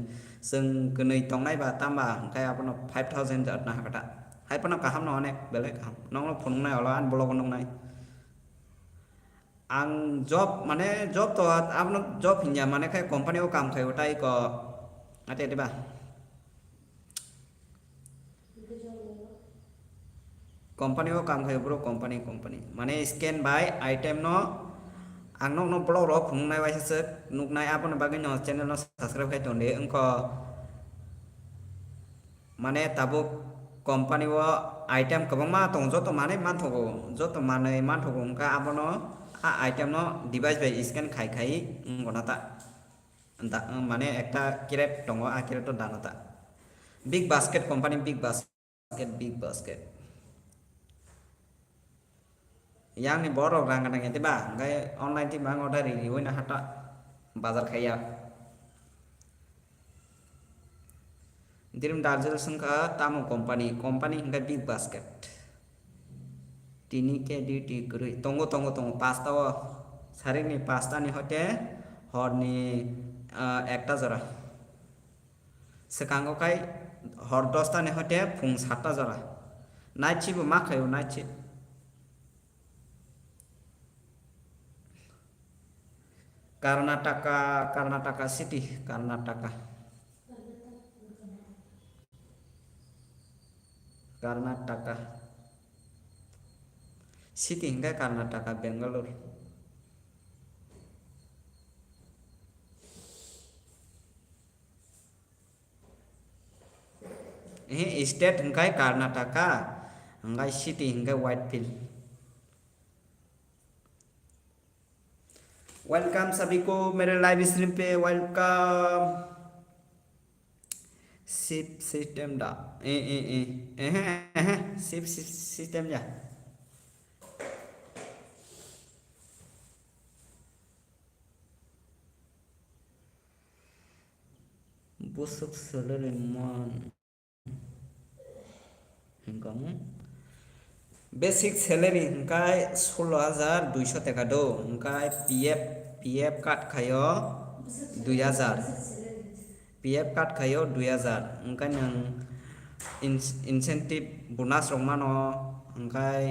S1: गनै तंनाय बा तामा angkai apono 5,000 jat na hakata hai pono kaham no ane belek kaham nonglo phunungnai ola an blog nongnai ang job mane job to apno job hinya mane khai company o kam khai otai ko ate diba company o kam khai bro company mane scan by item no ang no blog ro phunungnai wai se nuknai apno bagai no channel no subscribe khai tonde engko mane tabuk company o item kabangma tong joto mane manthogo joto mane manthogo engka abono item no device by scan khai gonata mane ekta kiret tongo a kiret to danata big basket company big basket yang ni borok rang kadang ente ba ngai online ti bang order ri na hata bazar khaya dirim darjal sangka tamu company ngai big basket tini ke duty guri tongo pasta o saring ni pasta ni hote hor ni ekta jora sekango kai hor 10টা ne hote phung 7টা jora night shift ma khayo night shift Karnataka city Karnataka city hingga Karnataka Bangalore ini state hingga Karnataka hingga city hingga Whitefield. Welcome सभी को मेरे live stream पे welcome ship system डा ship system जा busuk salary man kamu basic salary hingkai 16,200 টাকা do hingkai PF cut khayo 2,000 PF cut khayo 2,000 hingkai nang incentive bonus romano hingkai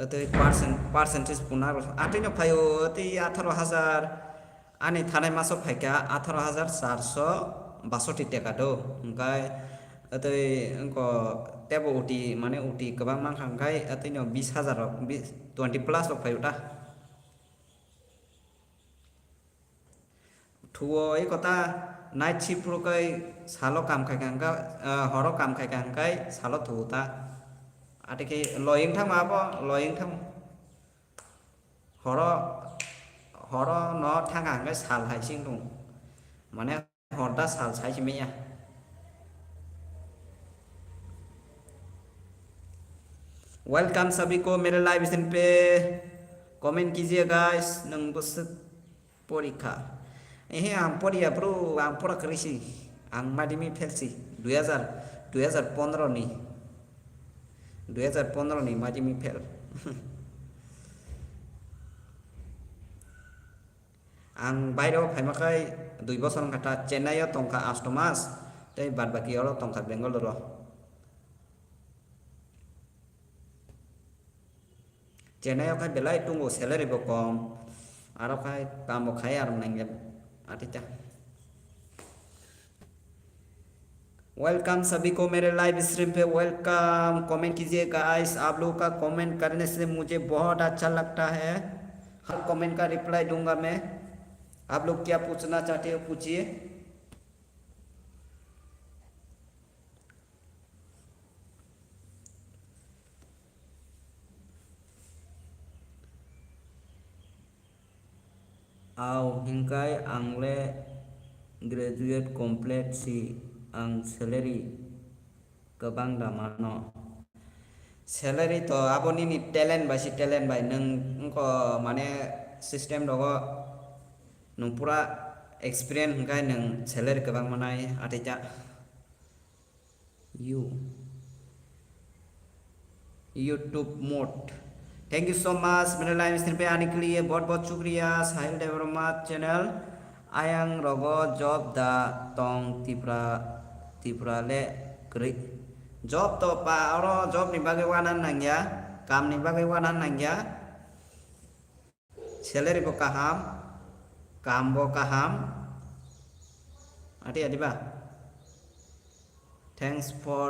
S1: atoi percentage bonus atino phayo ati 18,000 ani thanai maso phaika 18,462 টাকা do hingkai atoi engko tebo uti mane uti kebang mang hangkai atino 20,000 20 plus lo phayo ta thuo ei kota night shift pro kai salo kam khai kangka horo kam khai kangkai salo thu ta atike loying thang ma bo loying thang horo no thang hangkai sal hai sing dong mane horta sal sai chime ya welcome सभी को मेरे live stream पे comment कीजिए guys नंग बस परीक्षा आं पढ़िया ब्रो आं पढ़ा करेছি आं माध्यमिक फेलছি 2015 नि माध्यमिक फेल आं बायराव फायमाखाय 2 বছর खाटा चेन्नाइयाव तंखा 8 मास तै बाद बाकियाव तंखा बेंगलुरु चेन्नाइयाव खाय बेलाय तुंगो सैलरी बो कम आरो खाय काम बो खाय आरो नांगे आटिता वेलकम सभी को मेरे लाइव स्ट्रीम पे वेलकम कमेंट कीजिए गाइस आप लोगों का कमेंट करने से मुझे बहुत अच्छा लगता है हर कमेंट का रिप्लाई दूंगा मैं आप लोग क्या पूछना चाहते हो पूछिए Au hingkai angle graduate complete si ang salary kebang damano salary to aboni ni talent by nang ko mane system dogo nung pura experience hingkai nang salary kebang manai atija YouTube mode thank you so much मेरे live stream पे आने के लिए बहुत बहुत शुक्रिया साहिल development channel Ayang रगो job दा तोंग तिप्रा ले करी जॉब तो पा और जॉब नि बागे वानान नांग्या काम नि बागे वानान नांग्या सैलरी बो काहाम काम बो काहाम आदि Adiba thanks for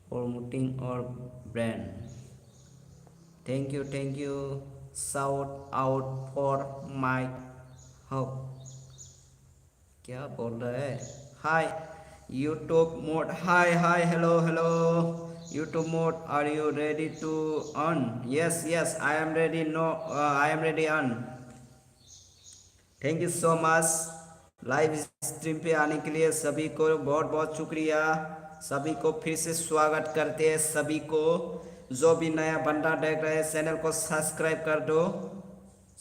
S1: promoting our brand thank you shout out for my hope क्या बोल रहे हैं हाय YouTube mode hi hello YouTube mode are you ready to on yes I am ready I am ready on thank you so much live stream पे आने के लिए सभी को बहुत बहुत शुक्रिया सभी को फिर से स्वागत करते हैं सभी को जो भी नया बंदा देख रहे हैं चैनल को सब्सक्राइब कर दो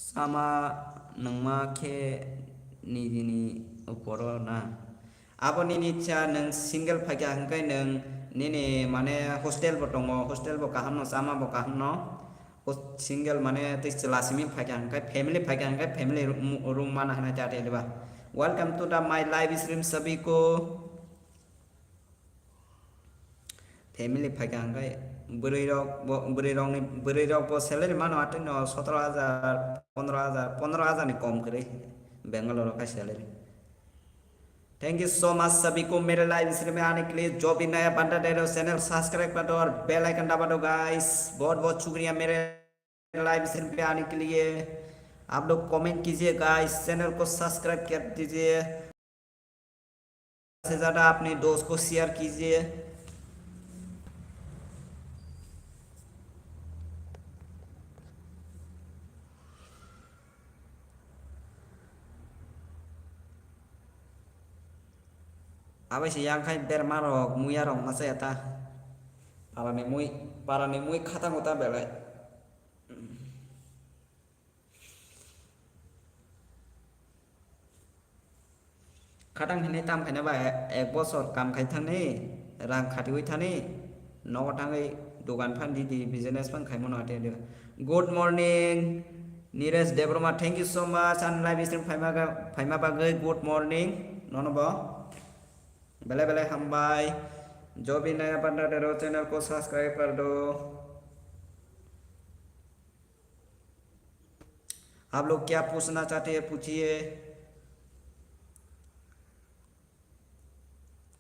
S1: sama nangma ke ni uporo na abo ni cha nang single phagya hangkai nang ni mane hostel bo tongo hostel bo kaham no sama bo kaham no single mane tis lasimi phagya hangkai family room mana hana chate deba welcome to the my live stream सभी को family फाइकांगाय बुरै रक बो salary मानो आते न 17,000 15,000 नि कम करे बेंगलोर का salary. Thank you so much सभी को मेरे लाइव स्ट्रीम में आने के लिए। जो भी नया बंदा दे रहे हो चैनल सब्सक्राइब कर दो और बेल आइकन दबा दो गाइस। बहुत बहुत शुक्रिया मेरे लाइव स्ट्रीम पे आने के लिए। आप लोग कमेंट कीजिए गाइस, चैनल को सब्सक्राइब कर दीजिए, से ज़्यादा अपने दोस्त को शेयर कीजिए। Apa sih yang kayak dermarok muyarong masa ya ta para ni mui kata ngota belai kadang ini tam kayaknya ba ek bosor kam kai thane rang khati hui thane no tangai dogan fan di business fan khai mono ate de. Good morning Neeraj Debroma, thank you so much and live stream phaima bagai good morning nono ba बेले बेले हम भाई। जो भी नया बंदा दे रहे हो चैनल को सब्सक्राइब कर दो। आप लोग क्या पूछना चाहते हैं पूछिए।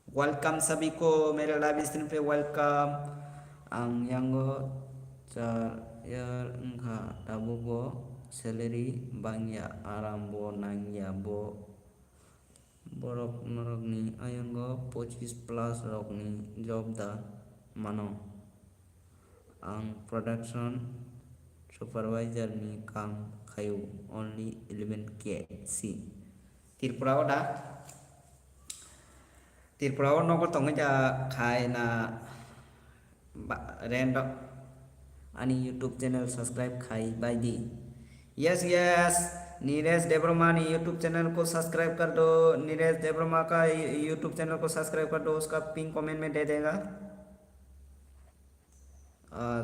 S1: वेलकम सभी को मेरे लाइव स्ट्रीम पे वेलकम। आं यांगो चार यार उनका दाबो बो सैलरी बांगिया आराम बो नांगिया बो borok norokni ayango 25 plus rokni job da mano ang production supervisor ni kam khayu only 11k si Tripura no ko tonga ja khai na random ani YouTube channel subscribe khai by di yes Neeraj Debbarma ने YouTube channel को subscribe कर दो। नीरज देब्रमा का YouTube channel को subscribe कर दो, उसका pin comment में दे देगा।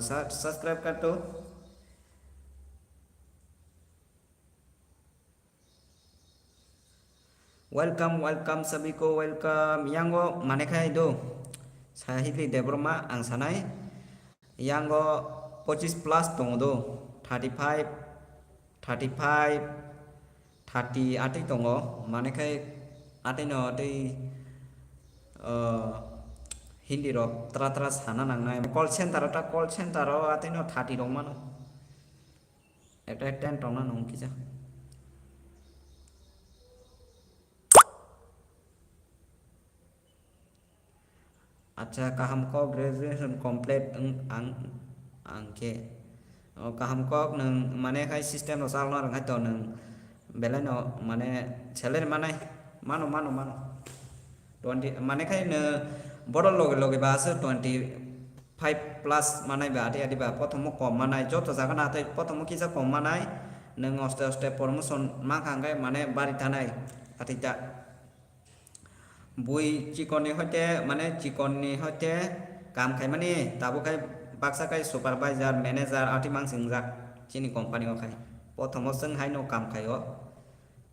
S1: सब्सक्राइब कर दो। वेलकम वेलकम सभी को वेलकम। यांगो माने खाई दो साहित्य देब्रमा आं सानाय यांगो 25 प्लस दङ दो 35 30 आटे दङ माने खाय आटे न आटे हिंदी रो त्रा साना नांनाय कॉल सेंटर आटे न 30 दङ मानो एकटा 10 दङ न किजा। अच्छा का हमको ग्रेजुएशन कंप्लीट आंके का हमको नों माने खाय सिस्टम रो सालना रंगाय तो नों बेले न माने सैलरी माने मानो 20 माने खाय न बड़ो लगे बासो 25 प्लस माने बा आटे बा प्रथम कम माने जतो जागोन आते प्रथम किसा कम माने नों अस्ते प्रमोशन मा खांगाय माने बारि थानाय आतिता बुई चिकनी होते माने चिकनी होते काम खाय माने ताबो खाय बाक्सा खाय सुपारवाइजार मैनेजर आटी मांग सिंजा चिनी कंपनी खाय प्रथम जों हाय न काम खायो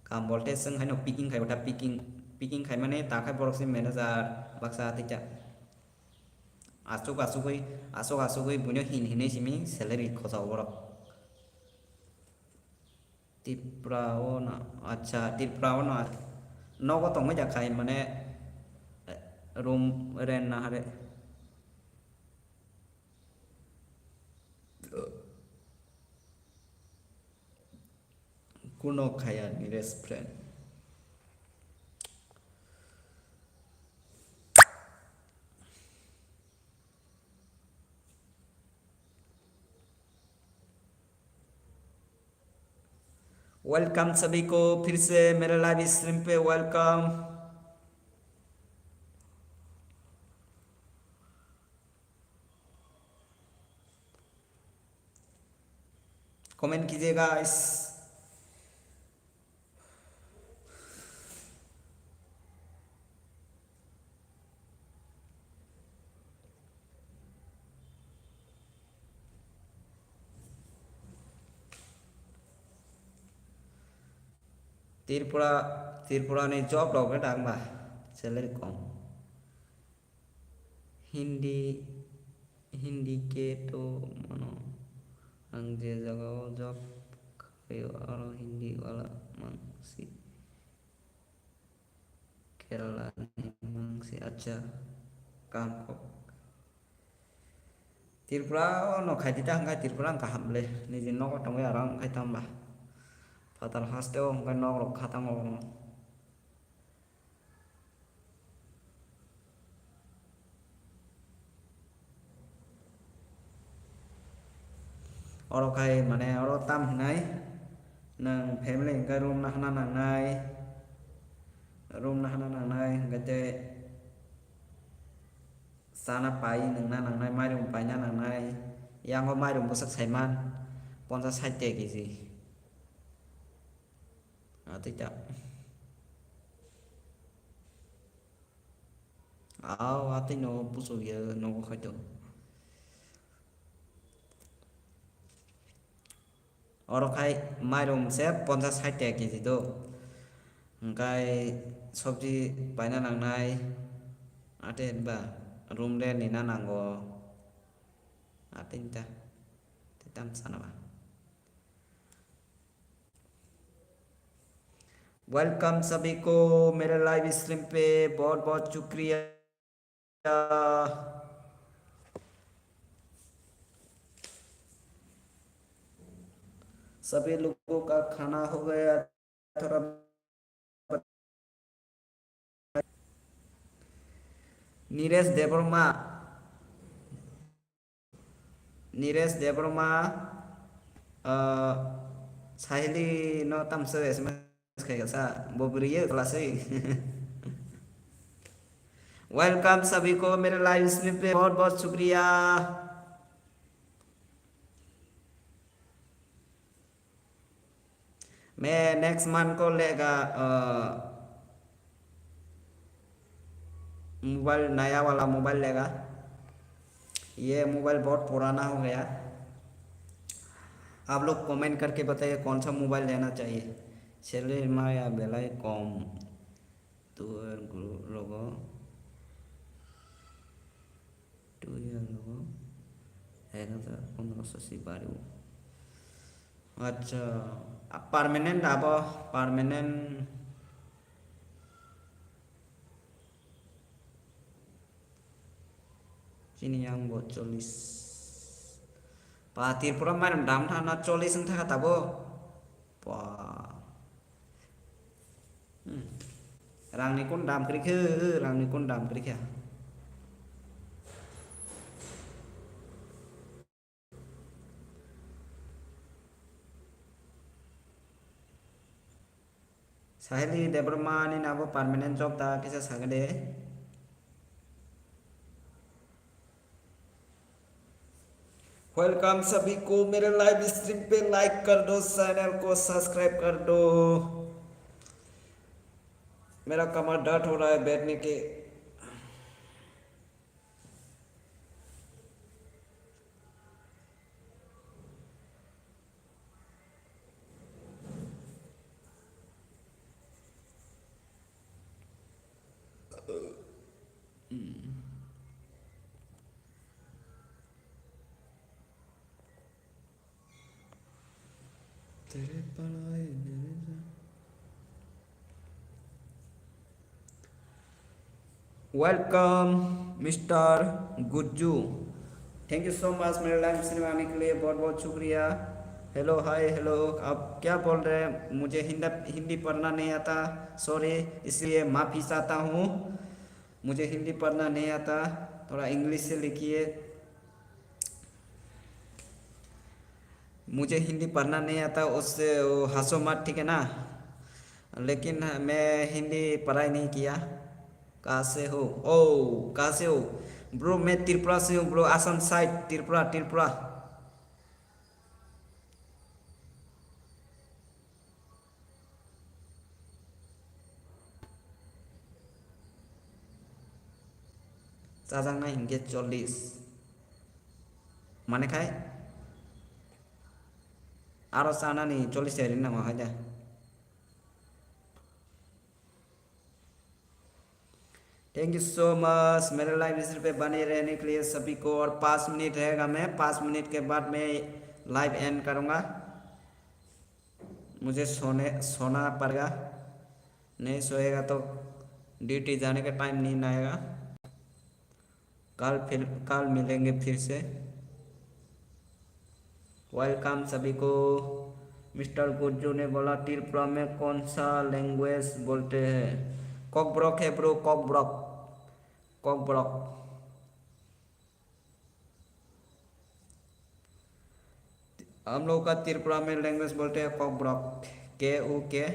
S1: काम बोलते जों हाय न पिकिंग खाय बता पिकिंग खाय माने ताखाय बरकसिम मैनेजर बाक्सा आतिता आसुक बुनो हिने सिमी सैलरी खोसाव बरक त्रिपुराओ ना अच्छा त्रिपुराओ ना नगो तो मजा खाय माने रूम रेंट ना हारे कुनो खाया नीरज फ्रेंड। वेलकम सभी को फिर से मेरे लाइव स्ट्रीम पे वेलकम। कमेंट कीजिएगा इस त्रिपुरा त्रिपुरा ने जॉब डॉग डांग बा सैलरी कम हिंदी हिंदी के तो मानो ang जे जगह जॉब करियो और हिंदी वाला मांगसी केरला मांगसी अच्छा काम को Tripura no khai tita ngai Tripura ka hamle ni jin no ko tong ya rang khai tam ba fatal haste o ngai no ro khatang o oro khai mane oro tam ngai nang family ngai room na hana nang ngai room na hana nang ngai ngai te sana pai nang na nang nai mai room pai na nang nai yang ho mai room busak saiman 50 60 kg tidak ati no puso ya no khai to oro khai mai room se 50 60 kg do ngai sobji paina nang nai ate ba room re ni na nango atinta titam sana ba welcome सभी को मेरे live stream पे बहुत बहुत शुक्रिया सभी लोगों का खाना हो गया थोड़ा Niresh Debbarma Sahili no tamse SMS kayak sa boberiye kelasnya welcome सभी को मेरे लाइव स्ट्रीम पे बहुत बहुत शुक्रिया मैं नेक्स्ट मंथ को लेगा मोबाइल नया वाला मोबाइल लेगा ये मोबाइल बहुत पुराना हो गया आप लोग कमेंट करके बताइए कौन सा मोबाइल लेना चाहिए सैलरी माया बेलाई कम तो लोगो तो ये लोगो है ना तो 1580 बारी अच्छा permanent apa permanent sini yang buat 40 Pak Tirpura main dam thana 40 ang thaka tabo pa rang ni kun dam kri khư rang ni kun dam kri kya Sahili Debrma ni nabo permanent job ta kisa sagade welcome सभी को मेरे live stream पे like कर दो channel को subscribe कर दो मेरा कमर दर्द हो रहा है बैठने के तेरे पलाए welcome mister Gujju thank you so much मेरे लाइव सिनेमा आने के लिए बहुत बहुत शुक्रिया हेलो हाय हेलो आप क्या बोल रहे हैं मुझे हिंदी पढ़ना नहीं आता सॉरी इसलिए माफ़ी चाहता हूँ मुझे हिंदी पढ़ना नहीं आता थोड़ा इंग्लिश से लिखिए मुझे हिंदी पढ़ना नहीं आता उससे हंसो मत ठीक है ना लेकिन मैं हिंदी पढ़ाई नहीं किया कहाँ से हो ओ कहाँ से हो ब्रो मैं त्रिपुरा से हूँ ब्रो आसाम साइड त्रिपुरा चाजांना हिंगे 40 माने खाए आरो साना नहीं 40 हेरी ना वहाँ जा थैंक यू सो मच मेरे लाइव स्ट्रीम पे बने रहने के लिए सभी को। और 5 मिनट रहेगा, मैं 5 मिनट के बाद मैं लाइव एंड करूँगा। मुझे सोना पड़ेगा, नहीं सोएगा तो ड्यूटी जाने का टाइम नहीं आएगा। कल मिलेंगे फिर से। वेलकम सभी को। मिस्टर गुज्जू ने बोला त्रिपुरा में कौन सा लैंग्वेज बोलते हैं? कॉकब्रॉक है ब्रो, कॉकब्रॉक, कॉकब्रॉक। हम लोग का त्रिपुरा में लैंग्वेज बोलते हैं कॉकब्रॉक, KOKBUROK।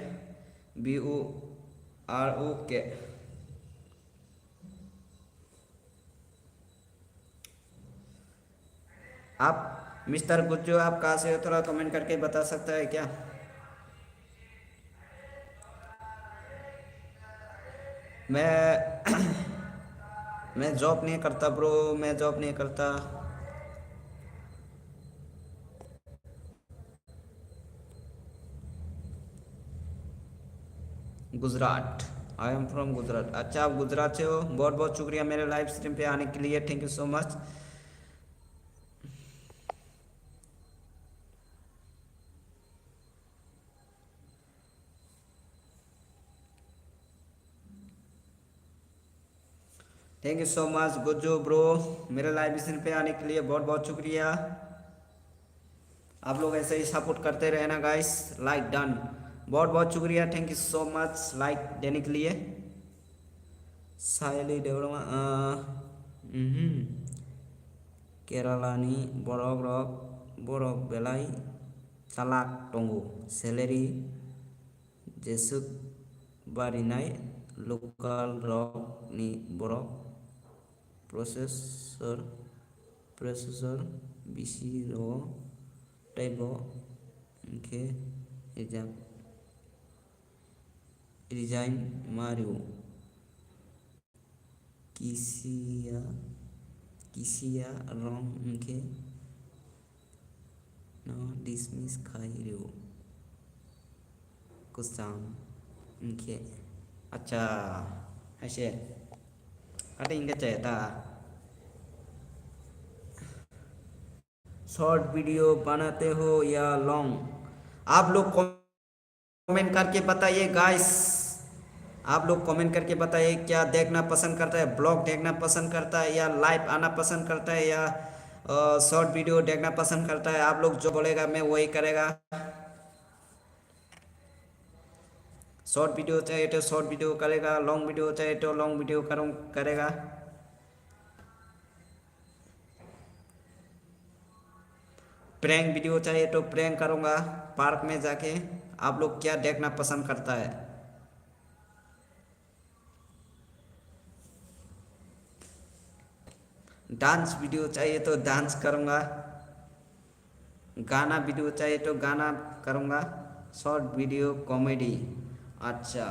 S1: आप मिस्टर गुज्जू आप कहाँ से हो, थोड़ा कमेंट करके बता सकता है क्या? मैं मैं जॉब नहीं करता ब्रो, मैं जॉब नहीं करता। Gujarat, I am from Gujarat. अच्छा आप गुजरात से हो, बहुत बहुत शुक्रिया मेरे लाइव स्ट्रीम पे आने के लिए, thank you so much. Thank you so much Gujju bro, मेरे लाइव स्ट्रीम पे आने के लिए बहुत बहुत शुक्रिया। आप लोग ऐसे ही सपोर्ट करते रहना गाइस। लाइक डन, बहुत बहुत शुक्रिया, thank you so much like देने के लिए। साइली development केरालानी borok rok borok belai salak tongo salary jesuk barinai lokal rok ni borok processor bisi ro taibo ke resign mario kisia wrong उनके no dismiss खाई कुसाम उनके। अच्छा ऐसे अरे इनके चाहता शॉर्ट वीडियो बनाते हो या लॉन्ग? आप लोग कमेंट करके बताइए गाइस, आप लोग कमेंट करके बताइए क्या देखना पसंद करता है, ब्लॉग देखना पसंद करता है या लाइव आना पसंद करता है या शॉर्ट वीडियो देखना पसंद करता है? आप लोग जो बोलेगा मैं वही करेगा। शॉर्ट वीडियो चाहिए तो शॉर्ट वीडियो करेगा, लॉन्ग वीडियो चाहिए तो लॉन्ग वीडियो करेगा। प्रैंक वीडियो चाहिए तो प्रैंक करूँगा पार्क में जाके। आप लोग क्या देखना पसंद करता है? डांस वीडियो चाहिए तो डांस करूँगा, गाना वीडियो चाहिए तो गाना करूँगा। शॉर्ट वीडियो कॉमेडी, अच्छा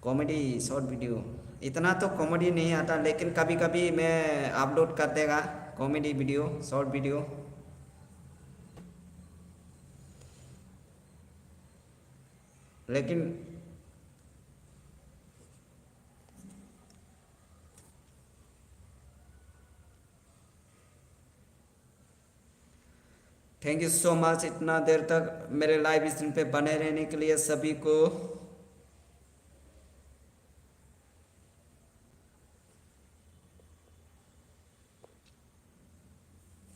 S1: कॉमेडी शॉर्ट वीडियो, इतना तो कॉमेडी नहीं आता लेकिन कभी कभी मैं अपलोड कर देगा कॉमेडी वीडियो शॉर्ट वीडियो। लेकिन थैंक यू सो मच इतना देर तक मेरे लाइव स्ट्रीम पे बने रहने के लिए सभी को।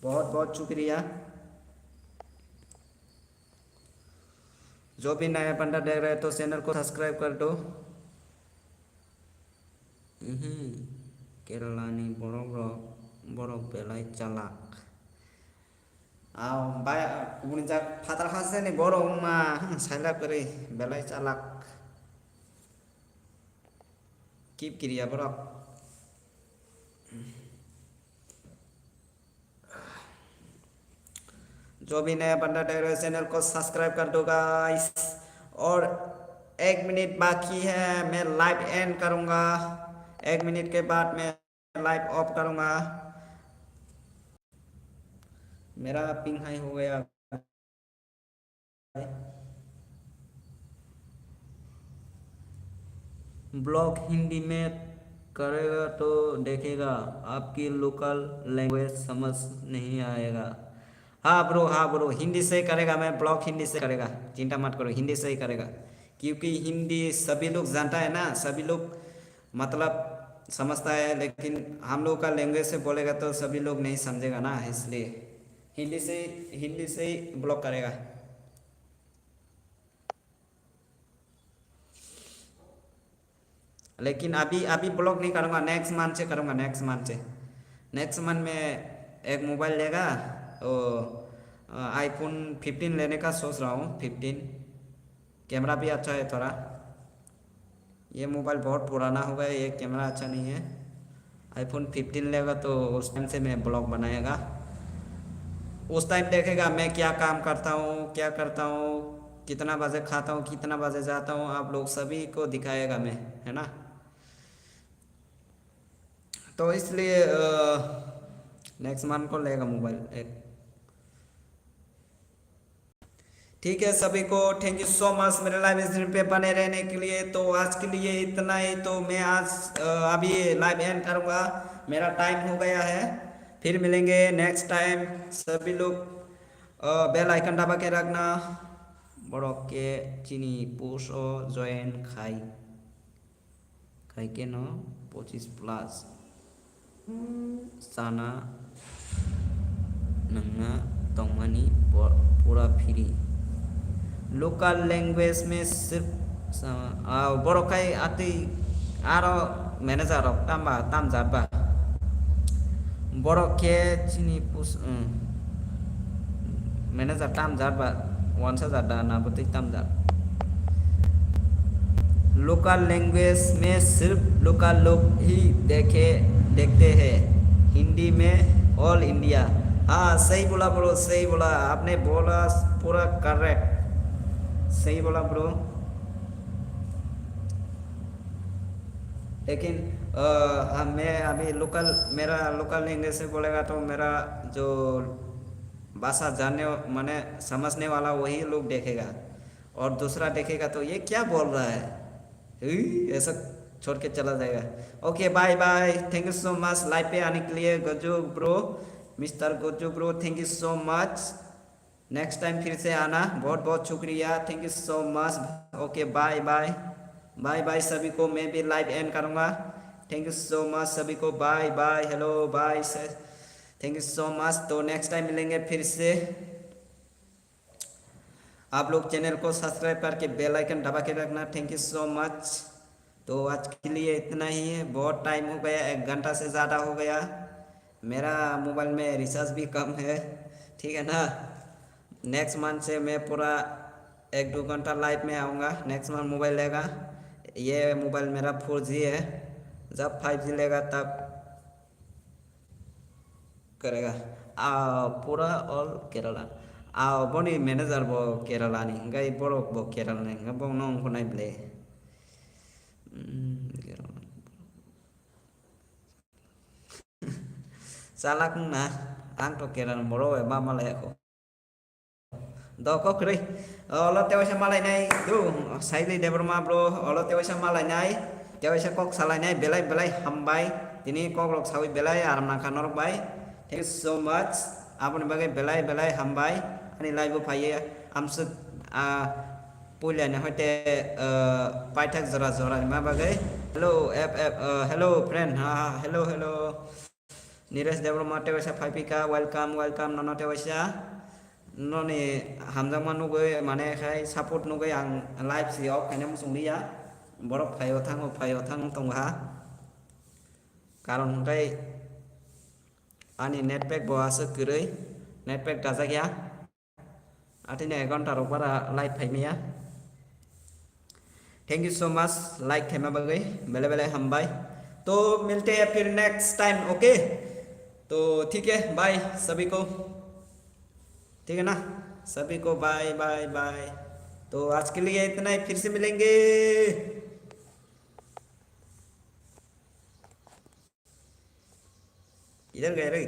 S1: बहुत बहुत शुक्रिया। जो भी नया बंदा देख रहे तो चैनल को सब्सक्राइब कर दो। केरलानी borok belai calak bunjak fatar khase ni borok ma saila kori belai calak keep kiriya borok। जो भी नया बंदा देख रहे चैनल को सब्सक्राइब कर दो गाइस। और 1 मिनट बाकी है, मैं लाइव एंड करूँगा। 1 मिनट के बाद मैं लाइव ऑफ करूँगा। मेरा पिंग हाई हो गया। ब्लॉग हिंदी में करेगा तो देखेगा आपकी लोकल लैंग्वेज समझ नहीं आएगा। हाँ ब्रो हिंदी से करेगा, मैं ब्लॉग हिंदी से करेगा, चिंता मत करो, हिंदी से ही करेगा। क्योंकि हिंदी सभी लोग जानता है ना, सभी लोग मतलब समझता है, लेकिन हम लोग का लैंग्वेज से बोलेगा तो सभी लोग नहीं समझेगा ना, इसलिए हिंदी से ही ब्लॉग करेगा। लेकिन अभी अभी ब्लॉग नहीं करूँगा, नेक्स्ट मंथ से करूँगा, नेक्स्ट मंथ में एक मोबाइल लेगा, तो आईफोन 15 लेने का सोच रहा हूँ। 15 कैमरा भी अच्छा है थोड़ा, ये मोबाइल बहुत पुराना हो गया, ये कैमरा अच्छा नहीं है। आईफोन 15 लेगा तो उस टाइम से मैं ब्लॉग बनाएगा, उस टाइम देखेगा मैं क्या काम करता हूँ, क्या करता हूँ, कितना बजे खाता हूँ, कितना बजे जाता हूँ, आप लोग सभी को दिखाएगा मैं, है ना। तो इसलिए नेक्स्ट मंथ को लेगा मोबाइल एक। ठीक है सभी को, थैंक यू सो मच मेरे लाइव स्ट्रीम पे बने रहने के लिए। तो आज के लिए इतना ही, तो मैं आज अभी लाइव एंड करूँगा, मेरा टाइम हो गया है। फिर मिलेंगे नेक्स्ट टाइम, सभी लोग बेल आइकन दबा के रखना। बड़ो के चीनी पोस्ट और जॉइन खाई खाई के नो 25+ साना नंगा तंगमानी पूरा फ्री लोकल लैंग्वेज में सिर्फ बड़काई आती आरो मैनेजर ताम्बा ताम जाबा बड़के चीनी पुस मैनेजर ताम जाबा वंशा जादा ना बती ताम जा। लोकल लैंग्वेज में सिर्फ लोकल लोग ही देखते हैं, हिंदी में ऑल इंडिया। हाँ सही बोला ब्रो, सही बोला आपने, बोला पूरा करेक्ट, सही बोला ब्रो। लेकिन मैं अभी मेरा लोकल लैंग्वेज से बोलेगा तो मेरा जो भाषा जानने माने समझने वाला वही लोग देखेगा, और दूसरा देखेगा तो ये क्या बोल रहा है, ऐसा छोड़ के चला जाएगा। Okay bye bye, thank you so much live पे आने के लिए Gaju bro, mister Gaju bro, thank you so much. Next time फिर से आना, बहुत बहुत शुक्रिया, thank you so much. Okay bye bye bye bye सभी को, मैं भी लाइव एंड करूँगा। थैंक यू सो मच सभी को, bye bye, hello bye, thank you so much. तो नेक्स्ट टाइम मिलेंगे फिर से, आप लोग चैनल को सब्सक्राइब करके बेल आइकन दबा के रखना, थैंक यू सो मच। तो आज के लिए इतना ही है, बहुत टाइम हो गया, 1 घंटा से ज़्यादा हो गया, मेरा मोबाइल में रिचार्ज भी कम है, ठीक है ना। नेक्स्ट मंथ से मैं पूरा 1-2 घंटा लाइव में आऊँगा, नेक्स्ट मंथ मोबाइल लेगा। ये मोबाइल मेरा 4G है, जब 5G लेगा तब करेगा। पूरा ऑल केरला बनी मैनेजर बो केरला नहीं गई बड़ो बो केरला नहीं बो नों को नहीं ब्ले salah na ang to keran boro e ba malay ako do ko kri olo tewa sa malay nai du sai dei deber ma bro olo tewa sa malay nai tewa sa kok salai nai belai belai hambai tini kok lok sawi belai aram na kanor bai, thank you so much apun bagai belai belai hambai ani live phaiye amse pulia ne hote paithak jora jora ma bagai hello hello friend hello Neeraj Devrama Tewasa Pipika, welcome Nono Tewasa Noni Hamzama Nugoy Mane Kai support Nugoy ang live si off kanya musung dia borok phayo thang tongha karon kai ani netpack boasa kurei netpack daja kya atine gonta ropara live phaimia, thank you so much like thema bagai bele bele hambai। तो मिलते हैं फिर next time, okay. तो ठीक है, bye सभी को, ठीक है ना, सभी को बाय बाय बाय। तो आज के लिए इतना ही, फिर से मिलेंगे। इधर गए रे।